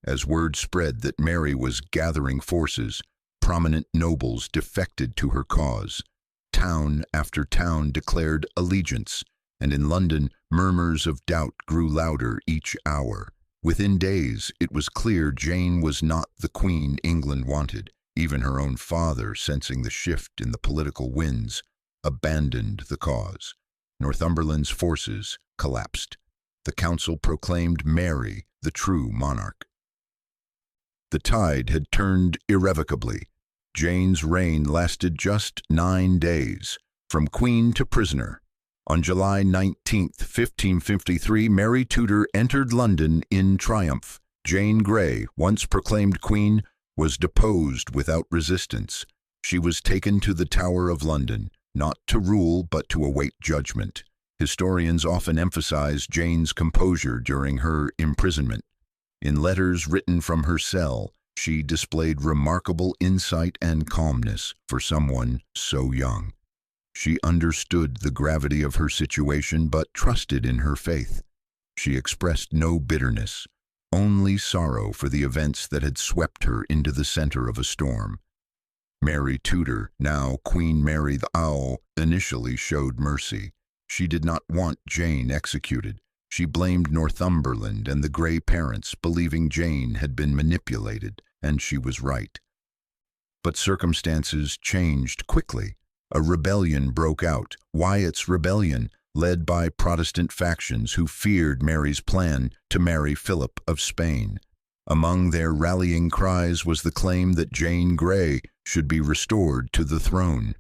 As word spread that Mary was gathering forces, prominent nobles defected to her cause. Town after town declared allegiance, and in London, murmurs of doubt grew louder each hour. Within days, it was clear Jane was not the queen England wanted. Even her own father, sensing the shift in the political winds, abandoned the cause. Northumberland's forces collapsed. The council proclaimed Mary the true monarch. The tide had turned irrevocably. Jane's reign lasted just 9 days, from queen to prisoner. On July 19, 1553, Mary Tudor entered London in triumph. Jane Grey, once proclaimed queen, was deposed without resistance. She was taken to the Tower of London. not to rule but to await judgment. Historians often emphasize Jane's composure during her imprisonment. In letters written from her cell, she displayed remarkable insight and calmness for someone so young. She understood the gravity of her situation but trusted in her faith. She expressed no bitterness, only sorrow for the events that had swept her into the center of a storm. Mary Tudor, now Queen Mary the Owl, initially showed mercy. She did not want Jane executed. She blamed Northumberland and the Grey parents, believing Jane had been manipulated, and she was right. But circumstances changed quickly. A rebellion broke out, Wyatt's Rebellion, led by Protestant factions who feared Mary's plan to marry Philip of Spain. Among their rallying cries was the claim that Jane Grey should be restored to the throne.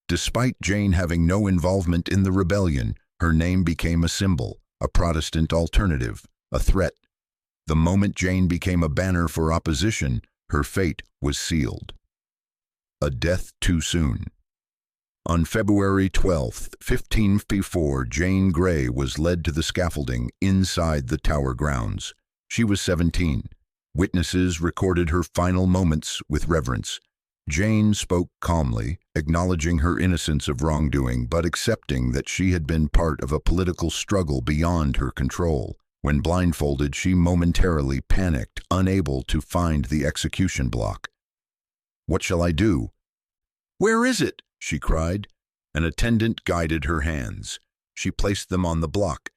Despite Jane having no involvement in the rebellion, her name became a symbol, a Protestant alternative, a threat. The moment Jane became a banner for opposition, her fate was sealed. A death too soon. On February 12, 1554, Jane Grey was led to the scaffolding inside the Tower grounds. She was 17. Witnesses recorded her final moments with reverence. Jane spoke calmly, acknowledging her innocence of wrongdoing, but accepting that she had been part of a political struggle beyond her control. When blindfolded, she momentarily panicked, unable to find the execution block. "What shall I do?" "Where is it?" she cried. An attendant guided her hands. She placed them on the block,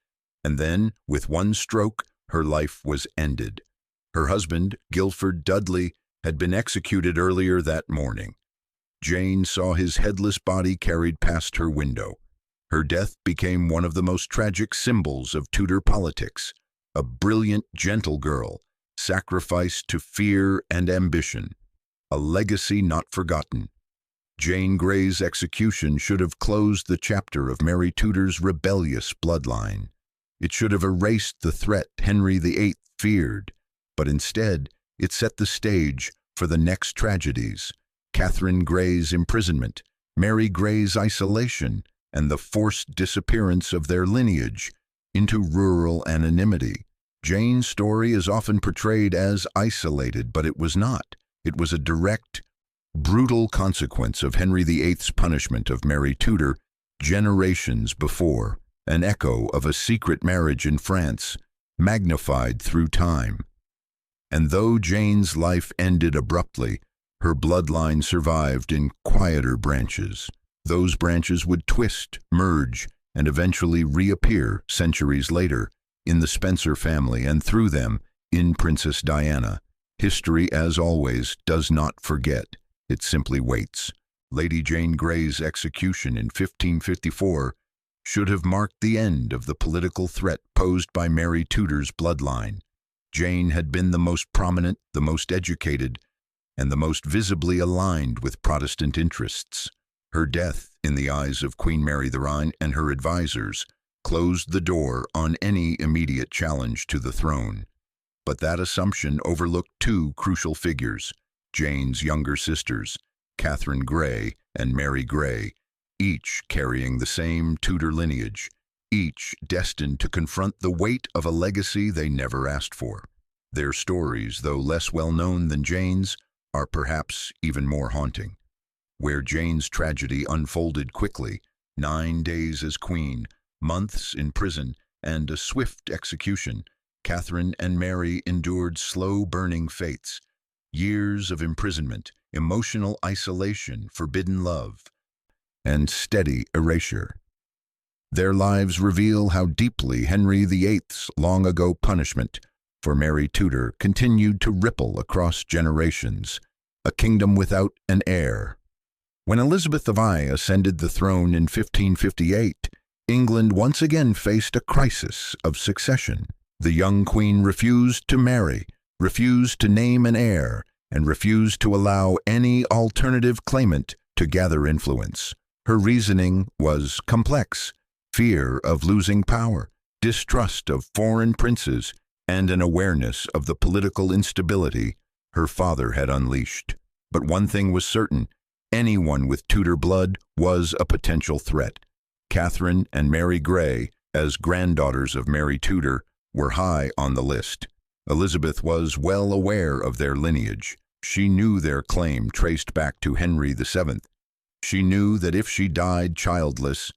and then, with one stroke, her life was ended. Her husband, Guilford Dudley, had been executed earlier that morning. Jane saw his headless body carried past her window. Her death became one of the most tragic symbols of Tudor politics. A brilliant, gentle girl, sacrificed to fear and ambition. A legacy not forgotten. Jane Grey's execution should have closed the chapter of Mary Tudor's rebellious bloodline. It should have erased the threat Henry VIII feared, but instead it set the stage for the next tragedies: Catherine Grey's imprisonment, Mary Grey's isolation, and the forced disappearance of their lineage into rural anonymity. Jane's story is often portrayed as isolated, but it was not. It was a direct, brutal consequence of Henry VIII's punishment of Mary Tudor generations before, an echo of a secret marriage in France, magnified through time. And though Jane's life ended abruptly, her bloodline survived in quieter branches. Those branches would twist, merge, and eventually reappear centuries later in the Spencer family, and through them in Princess Diana. History, as always, does not forget. It simply waits. Lady Jane Grey's execution in 1554 should have marked the end of the political threat posed by Mary Tudor's bloodline. Jane had been the most prominent, the most educated, and the most visibly aligned with Protestant interests. Her death, in the eyes of Queen Mary the Rhine and her advisors, closed the door on any immediate challenge to the throne. But that assumption overlooked two crucial figures: Jane's younger sisters, Catherine Grey and Mary Grey, each carrying the same Tudor lineage, each destined to confront the weight of a legacy they never asked for. Their stories, though less well-known than Jane's, are perhaps even more haunting. Where Jane's tragedy unfolded quickly, 9 days as queen, months in prison, and a swift execution, Catherine and Mary endured slow-burning fates, years of imprisonment, emotional isolation, forbidden love, and steady erasure. Their lives reveal how deeply Henry VIII's long-ago punishment for Mary Tudor continued to ripple across generations, a kingdom without an heir. When Elizabeth I ascended the throne in 1558, England once again faced a crisis of succession. The young queen refused to marry, refused to name an heir, and refused to allow any alternative claimant to gather influence. Her reasoning was complex: fear of losing power, distrust of foreign princes, and an awareness of the political instability her father had unleashed. But one thing was certain: Anyone with Tudor blood was a potential threat. Catherine and Mary Grey, as granddaughters of Mary Tudor, were high on the list. Elizabeth was well aware of their lineage. She knew their claim traced back to Henry VII. She knew that if she died childless,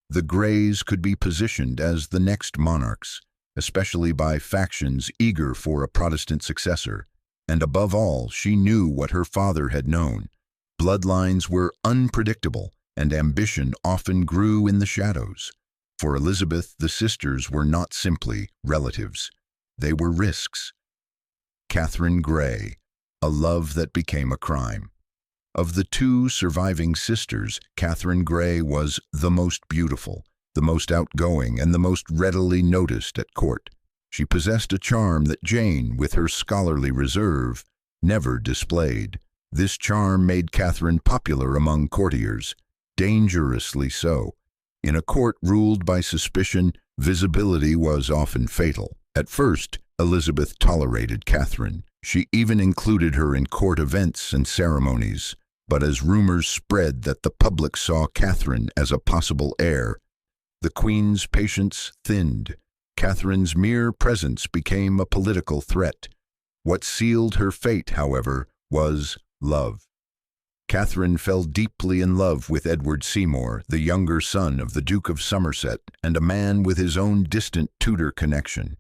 the Greys could be positioned as the next monarchs, especially by factions eager for a Protestant successor. And above all, she knew what her father had known. Bloodlines were unpredictable, and ambition often grew in the shadows. For Elizabeth, the sisters were not simply relatives. They were risks. Catherine Grey, a love that became a crime. Of the two surviving sisters, Catherine Grey was the most beautiful, the most outgoing, and the most readily noticed at court. She possessed a charm that Jane, with her scholarly reserve, never displayed. This charm made Catherine popular among courtiers, dangerously so. In a court ruled by suspicion, visibility was often fatal. At first, Elizabeth tolerated Catherine. She even included her in court events and ceremonies. But as rumors spread that the public saw Catherine as a possible heir, the Queen's patience thinned. Catherine's mere presence became a political threat. What sealed her fate, however, was love. Catherine fell deeply in love with Edward Seymour, the younger son of the Duke of Somerset, and a man with his own distant Tudor connection.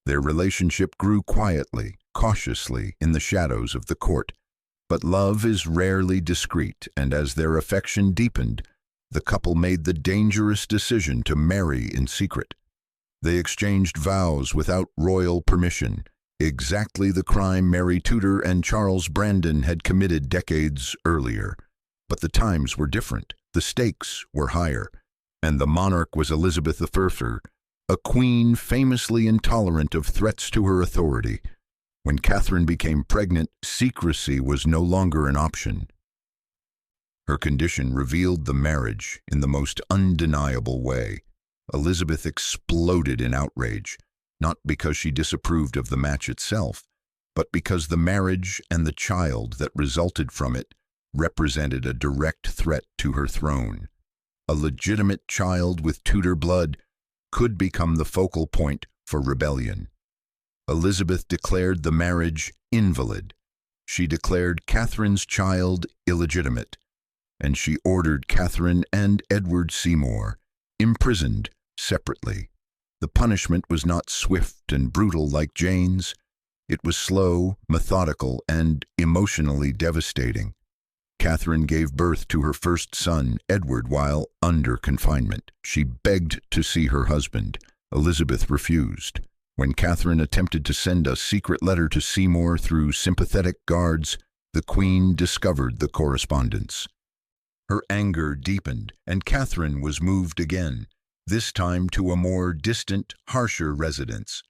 Their relationship grew quietly, cautiously, in the shadows of the court. But love is rarely discreet, and as their affection deepened, the couple made the dangerous decision to marry in secret. They exchanged vows without royal permission, exactly the crime Mary Tudor and Charles Brandon had committed decades earlier. But the times were different, the stakes were higher, and the monarch was Elizabeth I, a queen famously intolerant of threats to her authority. When Catherine became pregnant, secrecy was no longer an option. Her condition revealed the marriage in the most undeniable way. Elizabeth exploded in outrage, not because she disapproved of the match itself, but because the marriage and the child that resulted from it represented a direct threat to her throne. A legitimate child with Tudor blood could become the focal point for rebellion. Elizabeth declared the marriage invalid. She declared Catherine's child illegitimate, and she ordered Catherine and Edward Seymour imprisoned separately. The punishment was not swift and brutal like Jane's. It was slow, methodical, and emotionally devastating. Catherine gave birth to her first son, Edward, while under confinement. She begged to see her husband. Elizabeth refused. When Catherine attempted to send a secret letter to Seymour through sympathetic guards, the Queen discovered the correspondence. Her anger deepened, and Catherine was moved again, this time to a more distant, harsher residence.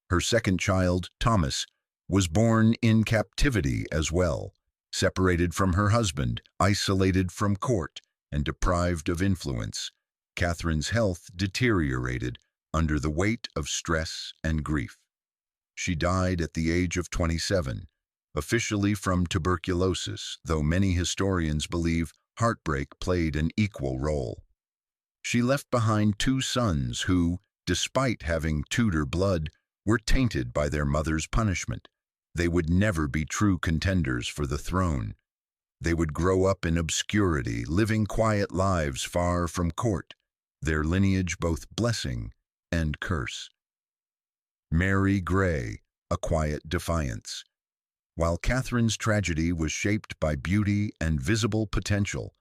Her second child, Thomas, was born in captivity as well, separated from her husband, isolated from court, and deprived of influence. Catherine's health deteriorated under the weight of stress and grief. She died at the age of 27, officially from tuberculosis, though many historians believe heartbreak played an equal role. She left behind two sons who, despite having Tudor blood, were tainted by their mother's punishment. They would never be true contenders for the throne. They would grow up in obscurity, living quiet lives far from court, their lineage both blessing and curse. Mary Grey, a quiet defiance. While Catherine's tragedy was shaped by beauty and visible potential,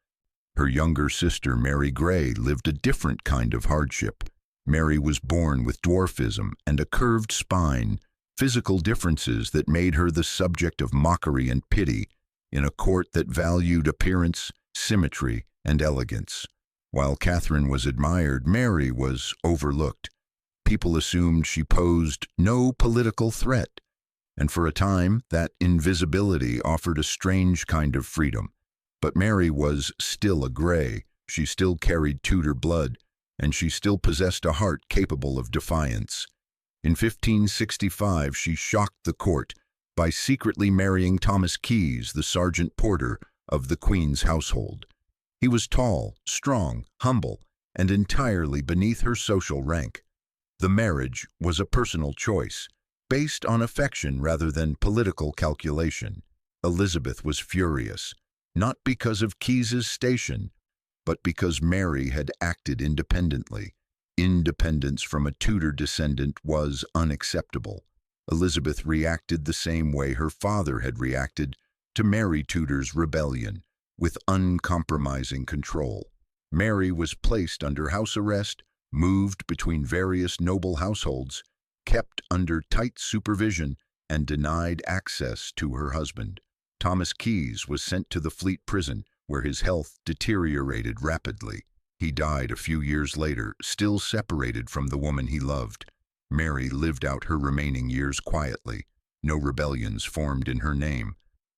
her younger sister Mary Grey lived a different kind of hardship. Mary was born with dwarfism and a curved spine, physical differences that made her the subject of mockery and pity in a court that valued appearance, symmetry, and elegance. While Catherine was admired, Mary was overlooked. People assumed she posed no political threat, and for a time that invisibility offered a strange kind of freedom. But Mary was still a Grey, she still carried Tudor blood, and she still possessed a heart capable of defiance. In 1565 she shocked the court by secretly marrying Thomas Keyes, the sergeant porter, of the Queen's household. He was tall, strong, humble, and entirely beneath her social rank. The marriage was a personal choice, based on affection rather than political calculation. Elizabeth was furious, not because of Keyes's station, but because Mary had acted independently. Independence from a Tudor descendant was unacceptable. Elizabeth reacted the same way her father had reacted to Mary Tudor's rebellion, with uncompromising control. Mary was placed under house arrest, moved between various noble households, kept under tight supervision, and denied access to her husband. Thomas Keyes was sent to the Fleet prison, where his health deteriorated rapidly. He died a few years later, still separated from the woman he loved. Mary lived out her remaining years quietly. No rebellions formed in her name.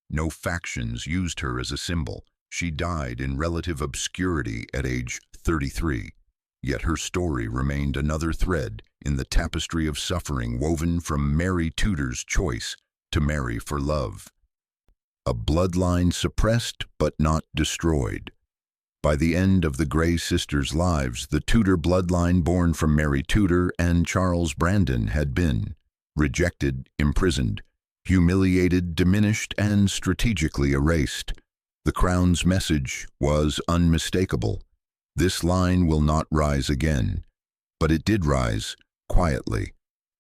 No factions used her as a symbol. She died in relative obscurity at age 33. Yet her story remained another thread in the tapestry of suffering woven from Mary Tudor's choice to marry for love. A bloodline suppressed but not destroyed. By the end of the Grey sisters' lives, the Tudor bloodline born from Mary Tudor and Charles Brandon had been rejected, imprisoned, humiliated, diminished, and strategically erased. The Crown's message was unmistakable. This line will not rise again. But it did rise, quietly.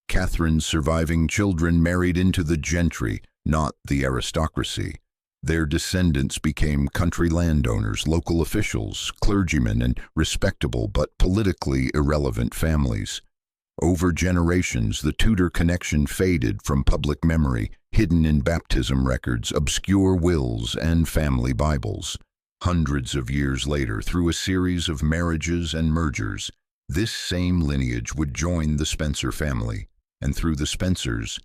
Catherine's surviving children married into the gentry, not the aristocracy. Their descendants became country landowners, local officials, clergymen, and respectable but politically irrelevant families. Over generations, the Tudor connection faded from public memory, hidden in baptism records, obscure wills, and family Bibles. Hundreds of years later, through a series of marriages and mergers, this same lineage would join the Spencer family, and through the Spencers,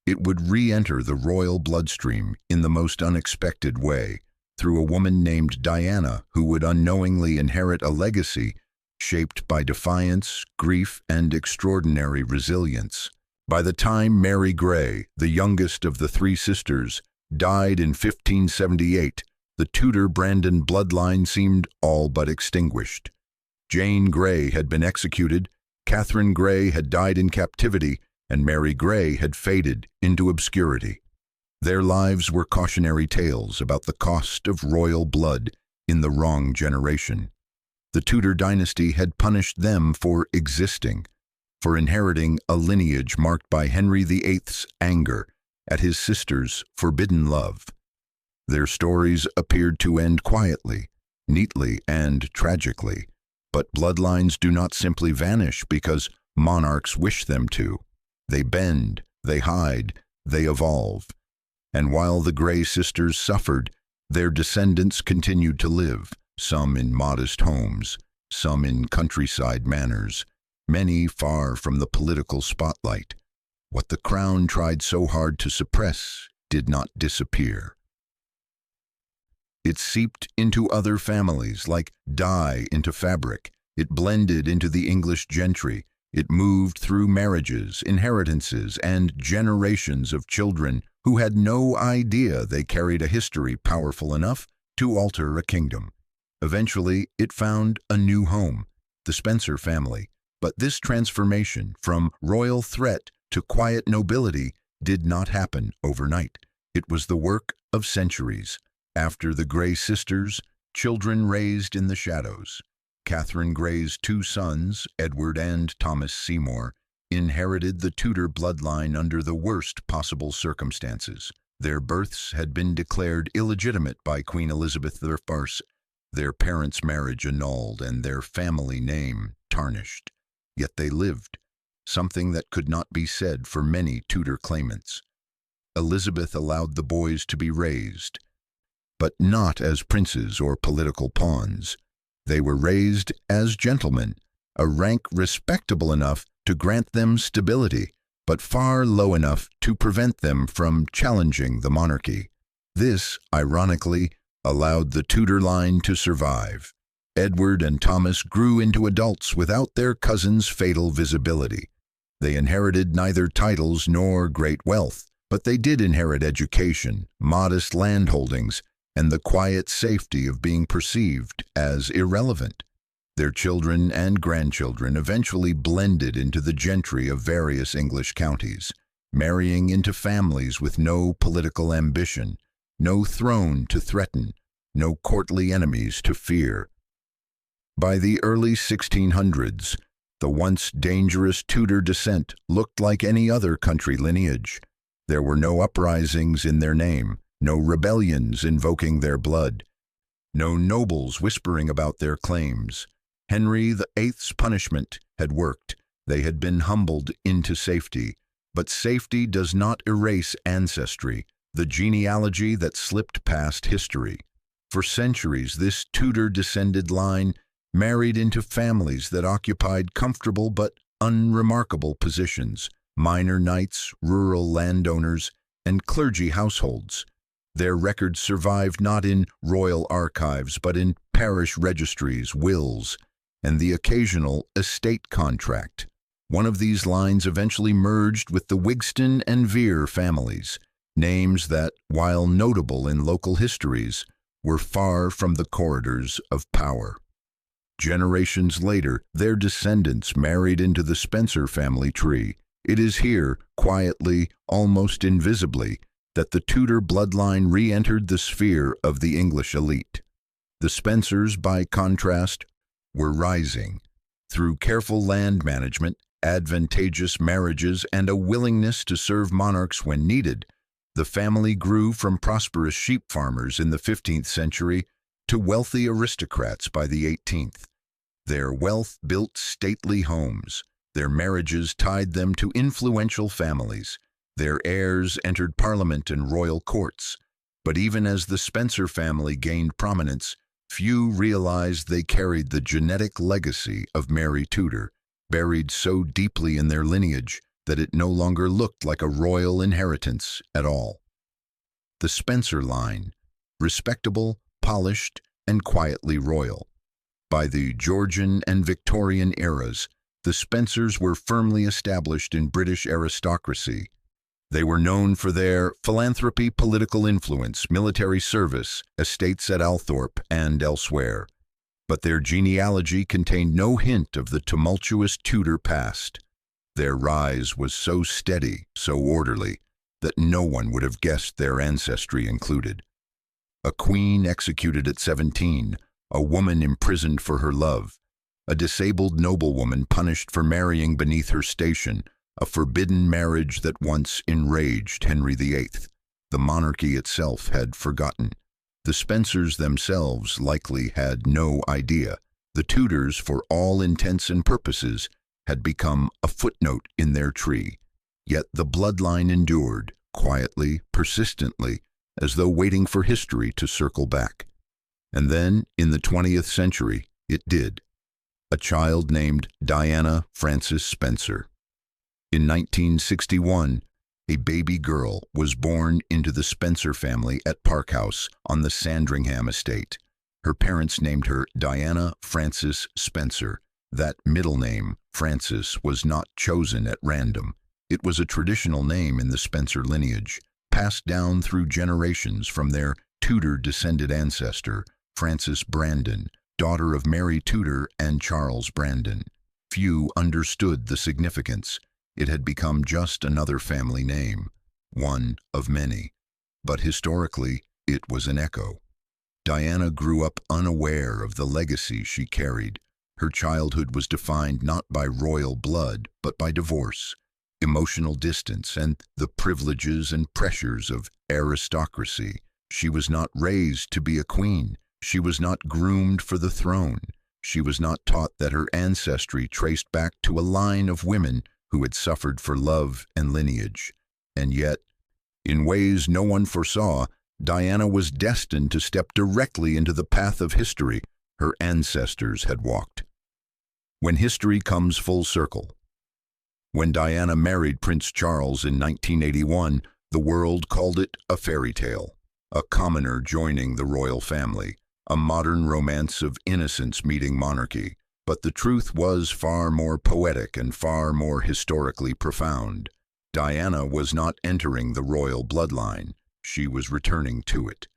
it would re-enter the royal bloodstream in the most unexpected way, through a woman named Diana who would unknowingly inherit a legacy shaped by defiance, grief, and extraordinary resilience. By the time Mary Grey, the youngest of the three sisters, died in 1578, the Tudor-Brandon bloodline seemed all but extinguished. Jane Grey had been executed, Catherine Grey had died in captivity, and Mary Grey had faded into obscurity. Their lives were cautionary tales about the cost of royal blood in the wrong generation. The Tudor dynasty had punished them for existing, for inheriting a lineage marked by Henry VIII's anger at his sister's forbidden love. Their stories appeared to end quietly, neatly, and tragically, but bloodlines do not simply vanish because monarchs wish them to. They bend, they hide, they evolve. And while the Grey sisters suffered, their descendants continued to live, some in modest homes, some in countryside manors, many far from the political spotlight. What the Crown tried so hard to suppress did not disappear. It seeped into other families like dye into fabric. It blended into the English gentry. It moved through marriages, inheritances, and generations of children who had no idea they carried a history powerful enough to alter a kingdom. Eventually, it found a new home, the Spencer family. But this transformation from royal threat to quiet nobility did not happen overnight. It was the work of centuries. After the Grey sisters, children raised in the shadows. Catherine Grey's two sons, Edward and Thomas Seymour, inherited the Tudor bloodline under the worst possible circumstances. Their births had been declared illegitimate by Queen Elizabeth I, their parents' marriage annulled, and their family name tarnished. Yet they lived, something that could not be said for many Tudor claimants. Elizabeth allowed the boys to be raised, but not as princes or political pawns. They were raised as gentlemen, a rank respectable enough to grant them stability, but far low enough to prevent them from challenging the monarchy. This, ironically, allowed the Tudor line to survive. Edward and Thomas grew into adults without their cousins' fatal visibility. They inherited neither titles nor great wealth, but they did inherit education, modest landholdings, and the quiet safety of being perceived as irrelevant. Their children and grandchildren eventually blended into the gentry of various English counties, marrying into families with no political ambition, no throne to threaten, no courtly enemies to fear. By the early 1600s, the once dangerous Tudor descent looked like any other country lineage. There were no uprisings in their name, no rebellions invoking their blood, no nobles whispering about their claims. Henry VIII's punishment had worked. They had been humbled into safety. But safety does not erase ancestry, the genealogy that slipped past history. For centuries, this Tudor-descended line married into families that occupied comfortable but unremarkable positions, minor knights, rural landowners, and clergy households. Their records survived not in royal archives, but in parish registries, wills, and the occasional estate contract. One of these lines eventually merged with the Wigston and Vere families, names that, while notable in local histories, were far from the corridors of power. Generations later, their descendants married into the Spencer family tree. It is here, quietly, almost invisibly, that the Tudor bloodline re-entered the sphere of the English elite. The Spencers, by contrast, were rising. Through careful land management, advantageous marriages, and a willingness to serve monarchs when needed, the family grew from prosperous sheep farmers in the 15th century to wealthy aristocrats by the 18th. Their wealth built stately homes. Their marriages tied them to influential families. Their heirs entered parliament and royal courts. But even as the Spencer family gained prominence, few realized they carried the genetic legacy of Mary Tudor, buried so deeply in their lineage that it no longer looked like a royal inheritance at all. The Spencer line, respectable, polished, and quietly royal. By the Georgian and Victorian eras, the Spencers were firmly established in British aristocracy. They were known for their philanthropy, political influence, military service, estates at Althorpe and elsewhere. But their genealogy contained no hint of the tumultuous Tudor past. Their rise was so steady, so orderly, that no one would have guessed their ancestry included. A queen executed at 17, a woman imprisoned for her love, a disabled noblewoman punished for marrying beneath her station, a forbidden marriage that once enraged Henry VIII. The monarchy itself had forgotten. The Spencers themselves likely had no idea. The Tudors, for all intents and purposes, had become a footnote in their tree. Yet the bloodline endured, quietly, persistently, as though waiting for history to circle back. And then, in the 20th century, it did. A child named Diana Frances Spencer. In 1961, a baby girl was born into the Spencer family at Park House on the Sandringham estate. Her parents named her Diana Frances Spencer. That middle name, Frances, was not chosen at random. It was a traditional name in the Spencer lineage, passed down through generations from their Tudor-descended ancestor, Frances Brandon, daughter of Mary Tudor and Charles Brandon. Few understood the significance. It had become just another family name, one of many. But historically, it was an echo. Diana grew up unaware of the legacy she carried. Her childhood was defined not by royal blood, but by divorce, emotional distance, and the privileges and pressures of aristocracy. She was not raised to be a queen. She was not groomed for the throne. She was not taught that her ancestry traced back to a line of women who had suffered for love and lineage. And yet, in ways no one foresaw, Diana was destined to step directly into the path of history her ancestors had walked. When history comes full circle. When Diana married Prince Charles in 1981, the world called it a fairy tale, a commoner joining the royal family, a modern romance of innocence meeting monarchy. But the truth was far more poetic and far more historically profound. Diana was not entering the royal bloodline. She was returning to it.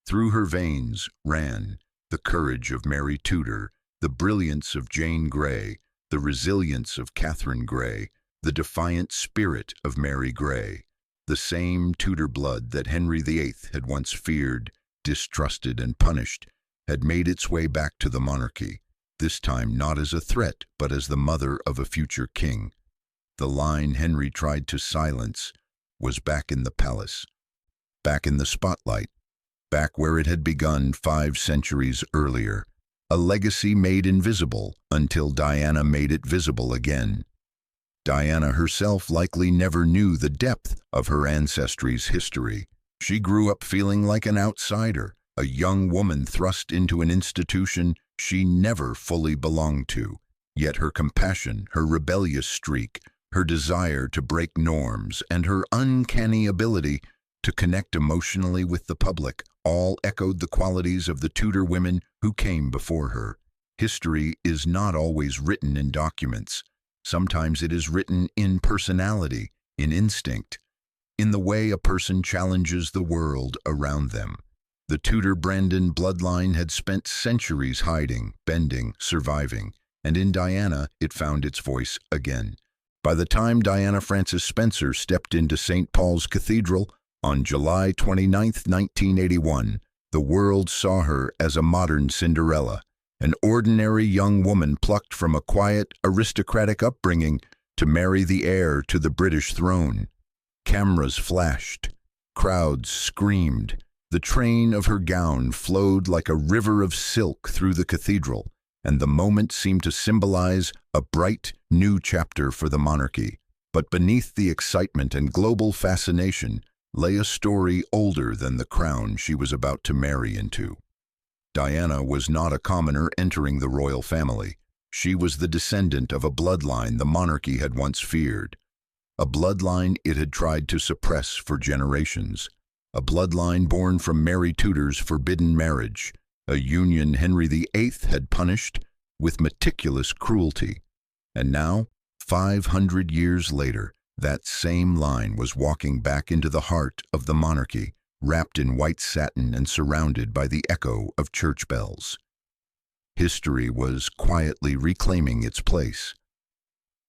Through her veins ran the courage of Mary Tudor, the brilliance of Jane Grey, the resilience of Catherine Grey, the defiant spirit of Mary Grey. The same Tudor blood that Henry VIII had once feared, distrusted, and punished had made its way back to the monarchy, this time not as a threat but as the mother of a future king. The line Henry tried to silence was back in the palace, back in the spotlight, back where it had begun 5 centuries earlier, a legacy made invisible until Diana made it visible again. Diana herself likely never knew the depth of her ancestry's history. She grew up feeling like an outsider, a young woman thrust into an institution she never fully belonged to. Yet her compassion, her rebellious streak, her desire to break norms, and her uncanny ability to connect emotionally with the public all echoed the qualities of the Tudor women who came before her. History is not always written in documents. Sometimes it is written in personality, in instinct, in the way a person challenges the world around them. The Tudor-Brandon bloodline had spent centuries hiding, bending, surviving, and in Diana it found its voice again. By the time Diana Frances Spencer stepped into St. Paul's Cathedral on July 29, 1981, the world saw her as a modern Cinderella, an ordinary young woman plucked from a quiet, aristocratic upbringing to marry the heir to the British throne. Cameras flashed, crowds screamed, the train of her gown flowed like a river of silk through the cathedral, and the moment seemed to symbolize a bright, new chapter for the monarchy. But beneath the excitement and global fascination lay a story older than the crown she was about to marry into. Diana was not a commoner entering the royal family. She was the descendant of a bloodline the monarchy had once feared, a bloodline it had tried to suppress for generations, a bloodline born from Mary Tudor's forbidden marriage, a union Henry VIII had punished with meticulous cruelty. And now, 500 years later, that same line was walking back into the heart of the monarchy, wrapped in white satin and surrounded by the echo of church bells. History was quietly reclaiming its place.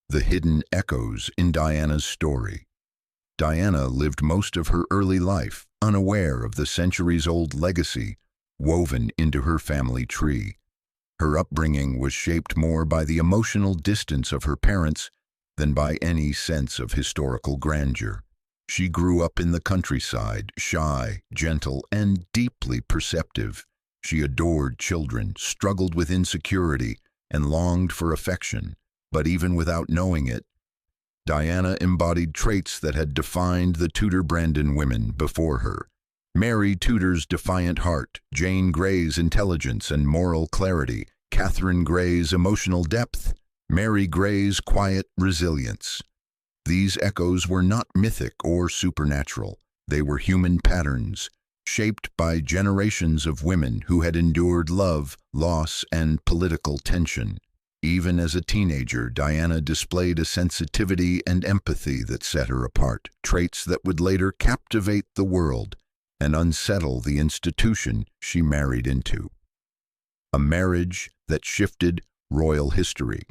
The hidden echoes in Diana's story. Diana lived most of her early life unaware of the centuries-old legacy woven into her family tree. Her upbringing was shaped more by the emotional distance of her parents than by any sense of historical grandeur. She grew up in the countryside, shy, gentle, and deeply perceptive. She adored children, struggled with insecurity, and longed for affection. But even without knowing it, Diana embodied traits that had defined the Tudor-Brandon women before her. Mary Tudor's defiant heart, Jane Grey's intelligence and moral clarity, Catherine Grey's emotional depth, Mary Grey's quiet resilience. These echoes were not mythic or supernatural. They were human patterns, shaped by generations of women who had endured love, loss, and political tension. Even as a teenager, Diana displayed a sensitivity and empathy that set her apart, traits that would later captivate the world and unsettle the institution she married into. A marriage that shifted royal history.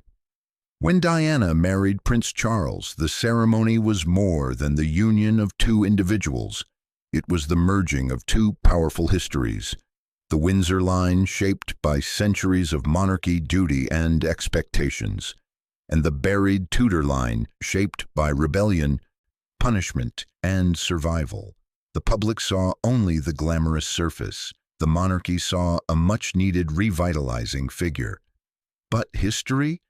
When Diana married Prince Charles, the ceremony was more than the union of 2 individuals. It was the merging of 2 powerful histories. The Windsor line shaped by centuries of monarchy duty and expectations, and the buried Tudor line shaped by rebellion, punishment, and survival. The public saw only the glamorous surface. The monarchy saw a much-needed revitalizing figure. But history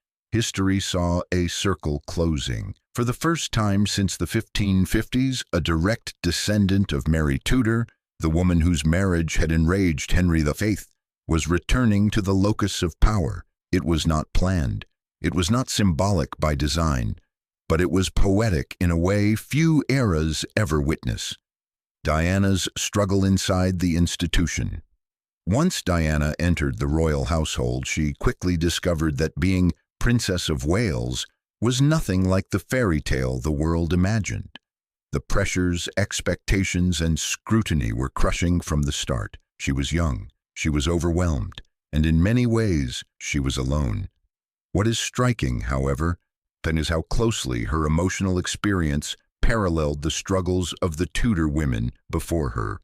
saw a circle closing. For the first time since the 1550s, a direct descendant of Mary Tudor, the woman whose marriage had enraged Henry VIII, was returning to the locus of power. It was not planned. It was not symbolic by design, but it was poetic in a way few eras ever witness. Diana's struggle inside the institution. Once Diana entered the royal household, she quickly discovered that being Princess of Wales was nothing like the fairy tale the world imagined. The pressures, expectations, and scrutiny were crushing from the start. She was young, she was overwhelmed, and in many ways she was alone. What is striking, however, then is how closely her emotional experience paralleled the struggles of the Tudor women before her.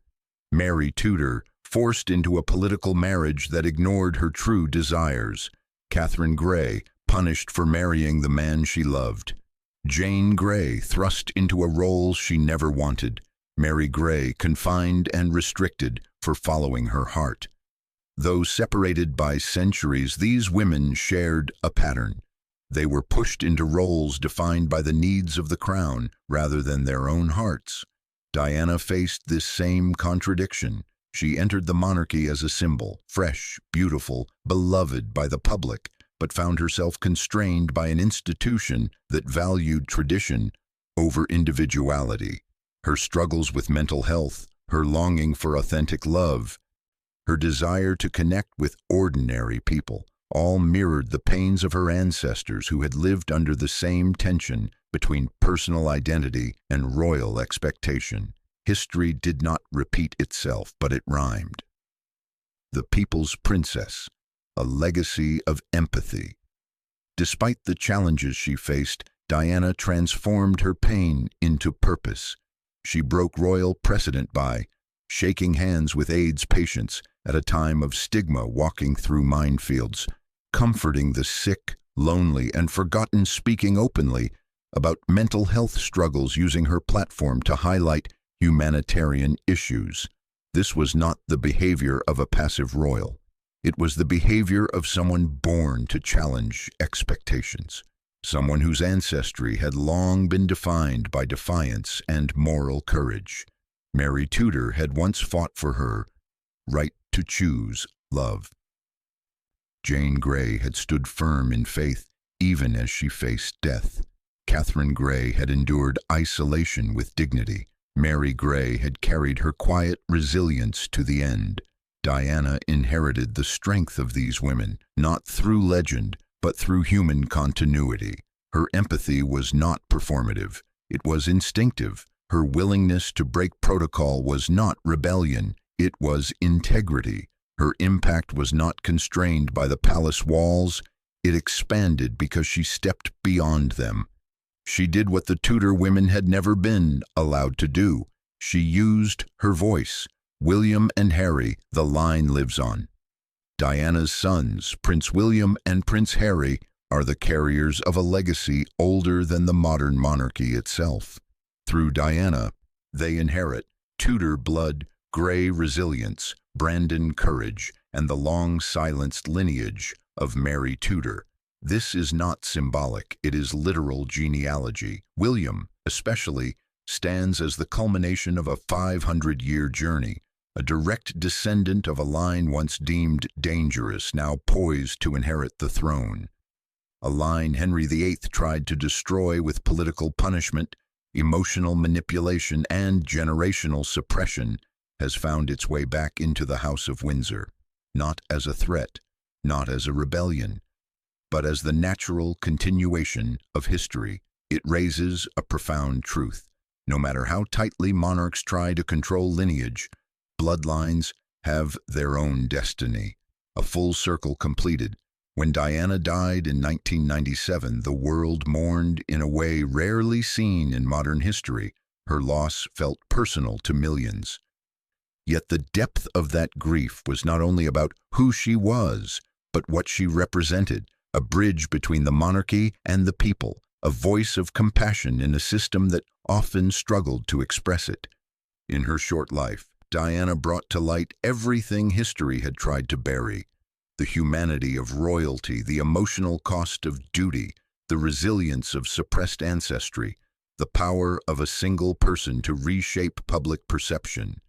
Mary Tudor, forced into a political marriage that ignored her true desires. Catherine Grey, punished for marrying the man she loved. Jane Grey, thrust into a role she never wanted. Mary Grey, confined and restricted for following her heart. Though separated by centuries, these women shared a pattern. They were pushed into roles defined by the needs of the crown rather than their own hearts. Diana faced this same contradiction. She entered the monarchy as a symbol, fresh, beautiful, beloved by the public, but found herself constrained by an institution that valued tradition over individuality. Her struggles with mental health, her longing for authentic love, her desire to connect with ordinary people, all mirrored the pains of her ancestors who had lived under the same tension between personal identity and royal expectation. History did not repeat itself, but it rhymed. The People's Princess, a legacy of empathy. Despite the challenges she faced, Diana transformed her pain into purpose. She broke royal precedent by shaking hands with AIDS patients at a time of stigma, walking through minefields, comforting the sick, lonely, and forgotten, speaking openly about mental health struggles, using her platform to highlight humanitarian issues. This was not the behavior of a passive royal. It was the behavior of someone born to challenge expectations, someone whose ancestry had long been defined by defiance and moral courage. Mary Tudor had once fought for her right to choose love. Jane Grey had stood firm in faith even as she faced death. Catherine Grey had endured isolation with dignity. Mary Grey had carried her quiet resilience to the end. Diana inherited the strength of these women, not through legend, but through human continuity. Her empathy was not performative, it was instinctive. Her willingness to break protocol was not rebellion, it was integrity. Her impact was not constrained by the palace walls, it expanded because she stepped beyond them. She did what the Tudor women had never been allowed to do. She used her voice. William and Harry, the line lives on. Diana's sons, Prince William and Prince Harry, are the carriers of a legacy older than the modern monarchy itself. Through Diana, they inherit Tudor blood, Grey resilience, Brandon courage, and the long-silenced lineage of Mary Tudor. This is not symbolic, it is literal genealogy. William, especially, stands as the culmination of a 500-year journey, a direct descendant of a line once deemed dangerous, now poised to inherit the throne. A line Henry VIII tried to destroy with political punishment, emotional manipulation, and generational suppression has found its way back into the House of Windsor, not as a threat, not as a rebellion, but as the natural continuation of history. It raises a profound truth. No matter how tightly monarchs try to control lineage, bloodlines have their own destiny. A full circle completed. When Diana died in 1997, the world mourned in a way rarely seen in modern history. Her loss felt personal to millions. Yet the depth of that grief was not only about who she was, but what she represented, a bridge between the monarchy and the people, a voice of compassion in a system that often struggled to express it. In her short life, Diana brought to light everything history had tried to bury: the humanity of royalty, the emotional cost of duty, the resilience of suppressed ancestry, the power of a single person to reshape public perception.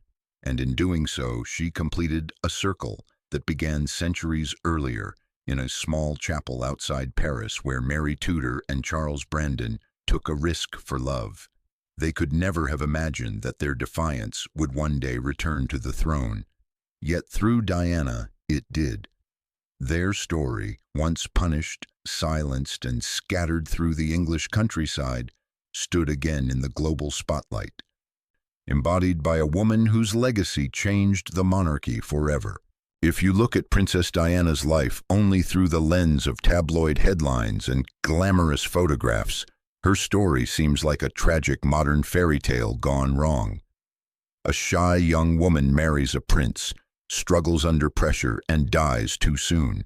And in doing so, she completed a circle that began centuries earlier in a small chapel outside Paris where Mary Tudor and Charles Brandon took a risk for love. They could never have imagined that their defiance would one day return to the throne. Yet through Diana, it did. Their story, once punished, silenced, and scattered through the English countryside, stood again in the global spotlight. embodied by a woman whose legacy changed the monarchy forever. If you look at Princess Diana's life only through the lens of tabloid headlines and glamorous photographs, her story seems like a tragic modern fairy tale gone wrong. A shy young woman marries a prince, struggles under pressure, and dies too soon.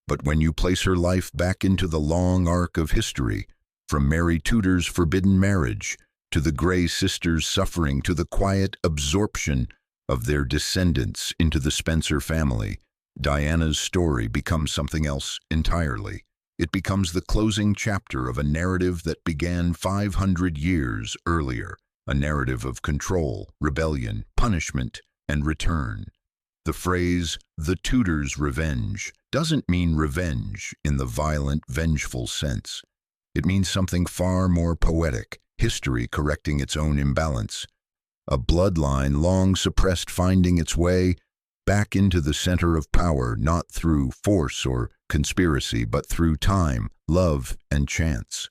But when you place her life back into the long arc of history, from Mary Tudor's forbidden marriage to the Grey sisters' suffering to the quiet absorption of their descendants into the Spencer family, Diana's story becomes something else entirely. It becomes the closing chapter of a narrative that began 500 years earlier, a narrative of control, rebellion, punishment, and return. The phrase, "the Tudors' revenge," doesn't mean revenge in the violent, vengeful sense. It means something far more poetic, history correcting its own imbalance. A bloodline long suppressed finding its way back into the center of power, not through force or conspiracy, but through time, love, and chance.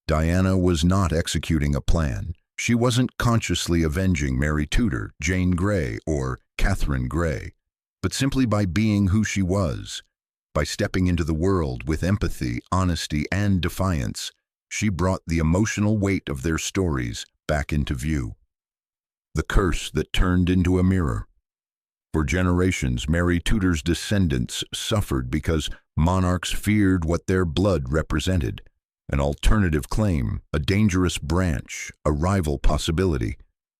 Diana was not executing a plan. She wasn't consciously avenging Mary Tudor, Jane Grey, or Catherine Grey, but simply by being who she was. By stepping into the world with empathy, honesty, and defiance, she brought the emotional weight of their stories back into view. The curse that turned into a mirror. For generations, Mary Tudor's descendants suffered because monarchs feared what their blood represented. An alternative claim, a dangerous branch, a rival possibility.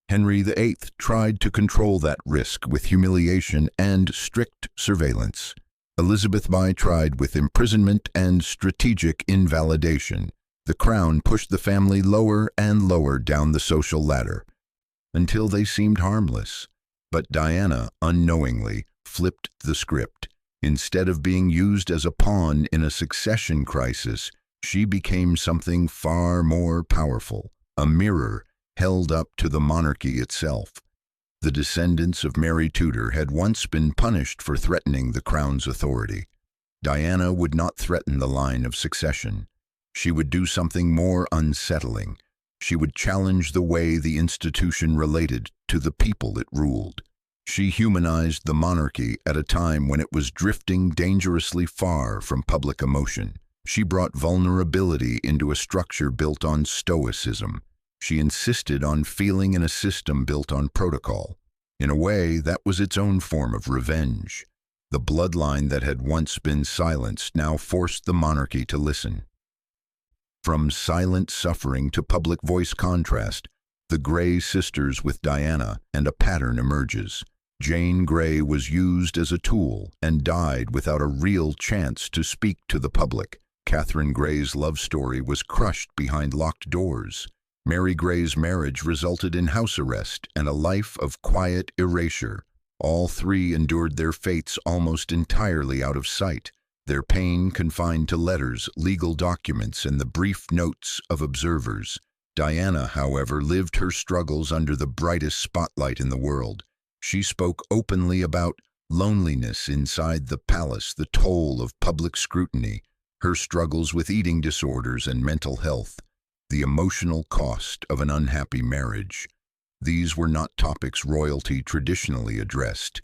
Henry VIII tried to control that risk with humiliation and strict surveillance. Elizabeth I tried with imprisonment and strategic invalidation. The crown pushed the family lower and lower down the social ladder, until they seemed harmless. But Diana, unknowingly, flipped the script. Instead of being used as a pawn in a succession crisis, she became something far more powerful, a mirror held up to the monarchy itself. The descendants of Mary Tudor had once been punished for threatening the crown's authority. Diana would not threaten the line of succession. She would do something more unsettling. She would challenge the way the institution related to the people it ruled. She humanized the monarchy at a time when it was drifting dangerously far from public emotion. She brought vulnerability into a structure built on stoicism. She insisted on feeling in a system built on protocol. In a way, that was its own form of revenge. The bloodline that had once been silenced now forced the monarchy to listen. From silent suffering to public voice contrast, the Grey sisters with Diana, and a pattern emerges. Jane Grey was used as a tool and died without a real chance to speak to the public. Catherine Grey's love story was crushed behind locked doors. Mary Grey's marriage resulted in house arrest and a life of quiet erasure. All three endured their fates almost entirely out of sight, their pain confined to letters, legal documents, and the brief notes of observers. Diana, however, lived her struggles under the brightest spotlight in the world. She spoke openly about loneliness inside the palace, the toll of public scrutiny, her struggles with eating disorders and mental health, the emotional cost of an unhappy marriage. These were not topics royalty traditionally addressed.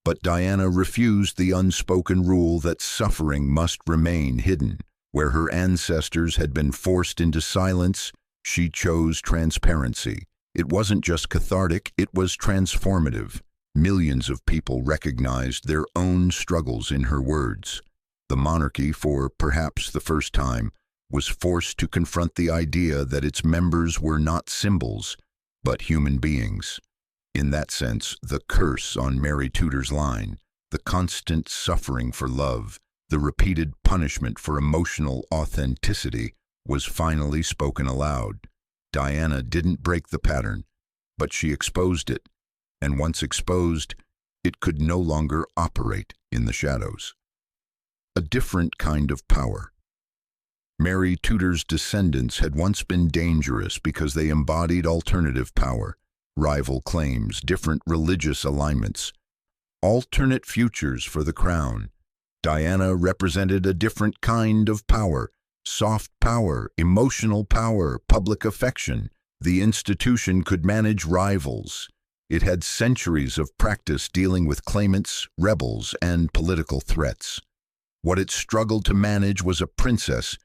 But Diana refused the unspoken rule that suffering must remain hidden. Where her ancestors had been forced into silence, she chose transparency. It wasn't just cathartic, it was transformative. Millions of people recognized their own struggles in her words. The monarchy, for perhaps the first time, was forced to confront the idea that its members were not symbols, but human beings. In that sense, the curse on Mary Tudor's line, the constant suffering for love, the repeated punishment for emotional authenticity, was finally spoken aloud. Diana didn't break the pattern, but she exposed it, and once exposed, it could no longer operate in the shadows. A different kind of power. Mary Tudor's descendants had once been dangerous because they embodied alternative power, rival claims, different religious alignments, alternate futures for the crown. Diana represented a different kind of power, soft power, emotional power, public affection. The institution could manage rivals. It had centuries of practice dealing with claimants, rebels, and political threats. What it struggled to manage was a princess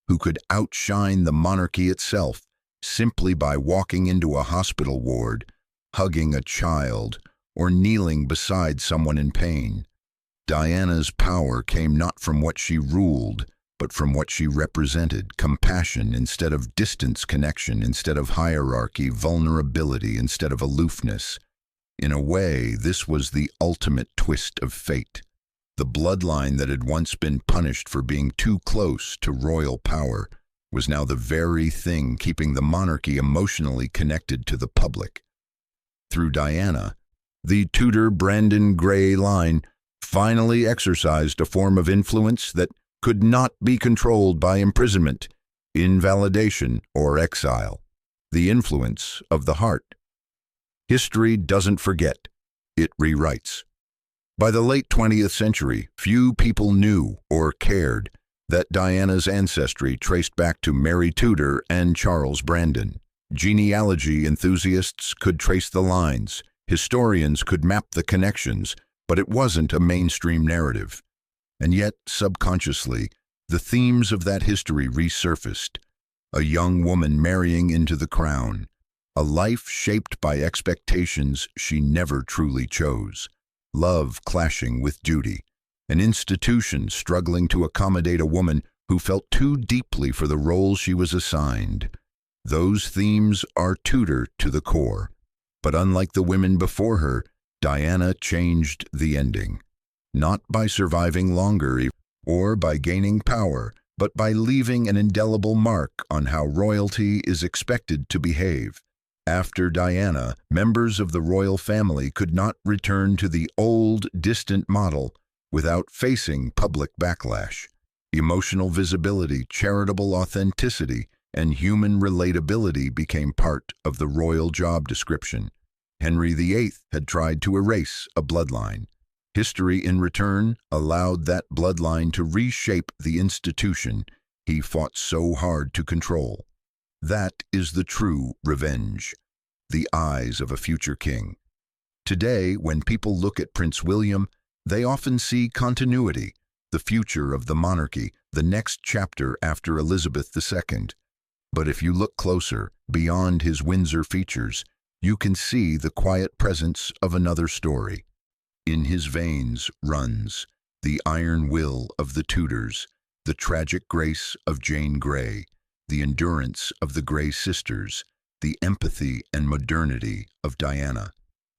who could outshine the monarchy itself simply by walking into a hospital ward, hugging a child, or kneeling beside someone in pain. Diana's power came not from what she ruled, but from what she represented: compassion instead of distance, connection instead of hierarchy, vulnerability instead of aloofness. In a way, this was the ultimate twist of fate. The bloodline that had once been punished for being too close to royal power was now the very thing keeping the monarchy emotionally connected to the public. Through Diana, the Tudor Brandon Grey line finally exercised a form of influence that could not be controlled by imprisonment, invalidation, or exile: the influence of the heart. History doesn't forget, it rewrites. By the late 20th century, few people knew or cared that Diana's ancestry traced back to Mary Tudor and Charles Brandon. Genealogy enthusiasts could trace the lines, historians could map the connections, but it wasn't a mainstream narrative. And yet, subconsciously, the themes of that history resurfaced: a young woman marrying into the crown, a life shaped by expectations she never truly chose, love clashing with duty, an institution struggling to accommodate a woman who felt too deeply for the role she was assigned. Those themes are Tudor to the core. But unlike the women before her, Diana changed the ending. Not by surviving longer or by gaining power, but by leaving an indelible mark on how royalty is expected to behave. After Diana, members of the royal family could not return to the old, distant model without facing public backlash. Emotional visibility, charitable authenticity, and human relatability became part of the royal job description. Henry VIII had tried to erase a bloodline. History, in return, allowed that bloodline to reshape the institution he fought so hard to control. That is the true revenge, the eyes of a future king. Today, when people look at Prince William, they often see continuity, the future of the monarchy, the next chapter after Elizabeth II. But if you look closer, beyond his Windsor features, you can see the quiet presence of another story. In his veins runs the iron will of the Tudors, the tragic grace of Jane Grey, the endurance of the Grey sisters, the empathy and modernity of Diana.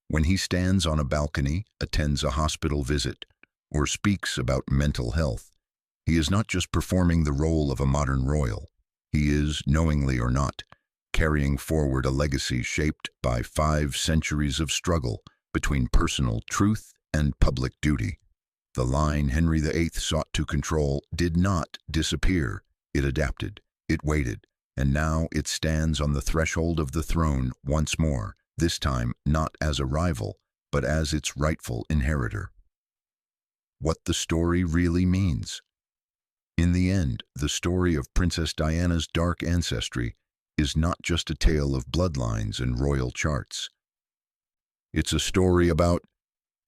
When he stands on a balcony, attends a hospital visit, or speaks about mental health, he is not just performing the role of a modern royal. He is, knowingly or not, carrying forward a legacy shaped by 5 centuries of struggle between personal truth and public duty. The line Henry VIII sought to control did not disappear. It adapted, it waited, and now it stands on the threshold of the throne once more, this time not as a rival, but as its rightful inheritor. What the story really means. In the end, the story of Princess Diana's dark ancestry is not just a tale of bloodlines and royal charts. It's a story about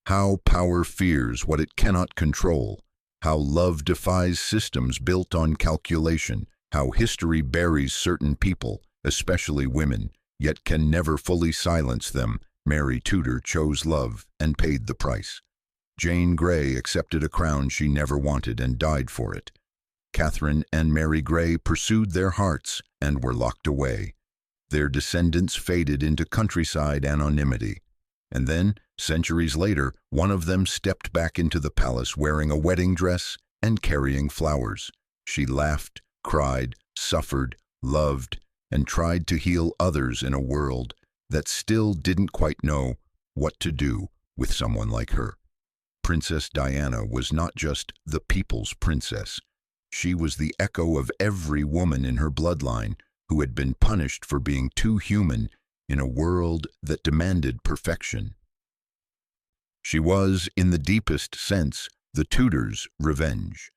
how power fears what it cannot control, how love defies systems built on calculation, how history buries certain people, especially women, yet can never fully silence them. Mary Tudor chose love and paid the price. Jane Grey accepted a crown she never wanted and died for it. Catherine and Mary Grey pursued their hearts and were locked away. Their descendants faded into countryside anonymity. And then, centuries later, one of them stepped back into the palace wearing a wedding dress and carrying flowers. She laughed, cried, suffered, loved, and tried to heal others in a world that still didn't quite know what to do with someone like her. Princess Diana was not just the people's princess. She was the echo of every woman in her bloodline who had been punished for being too human in a world that demanded perfection. She was, in the deepest sense, the Tudors' revenge.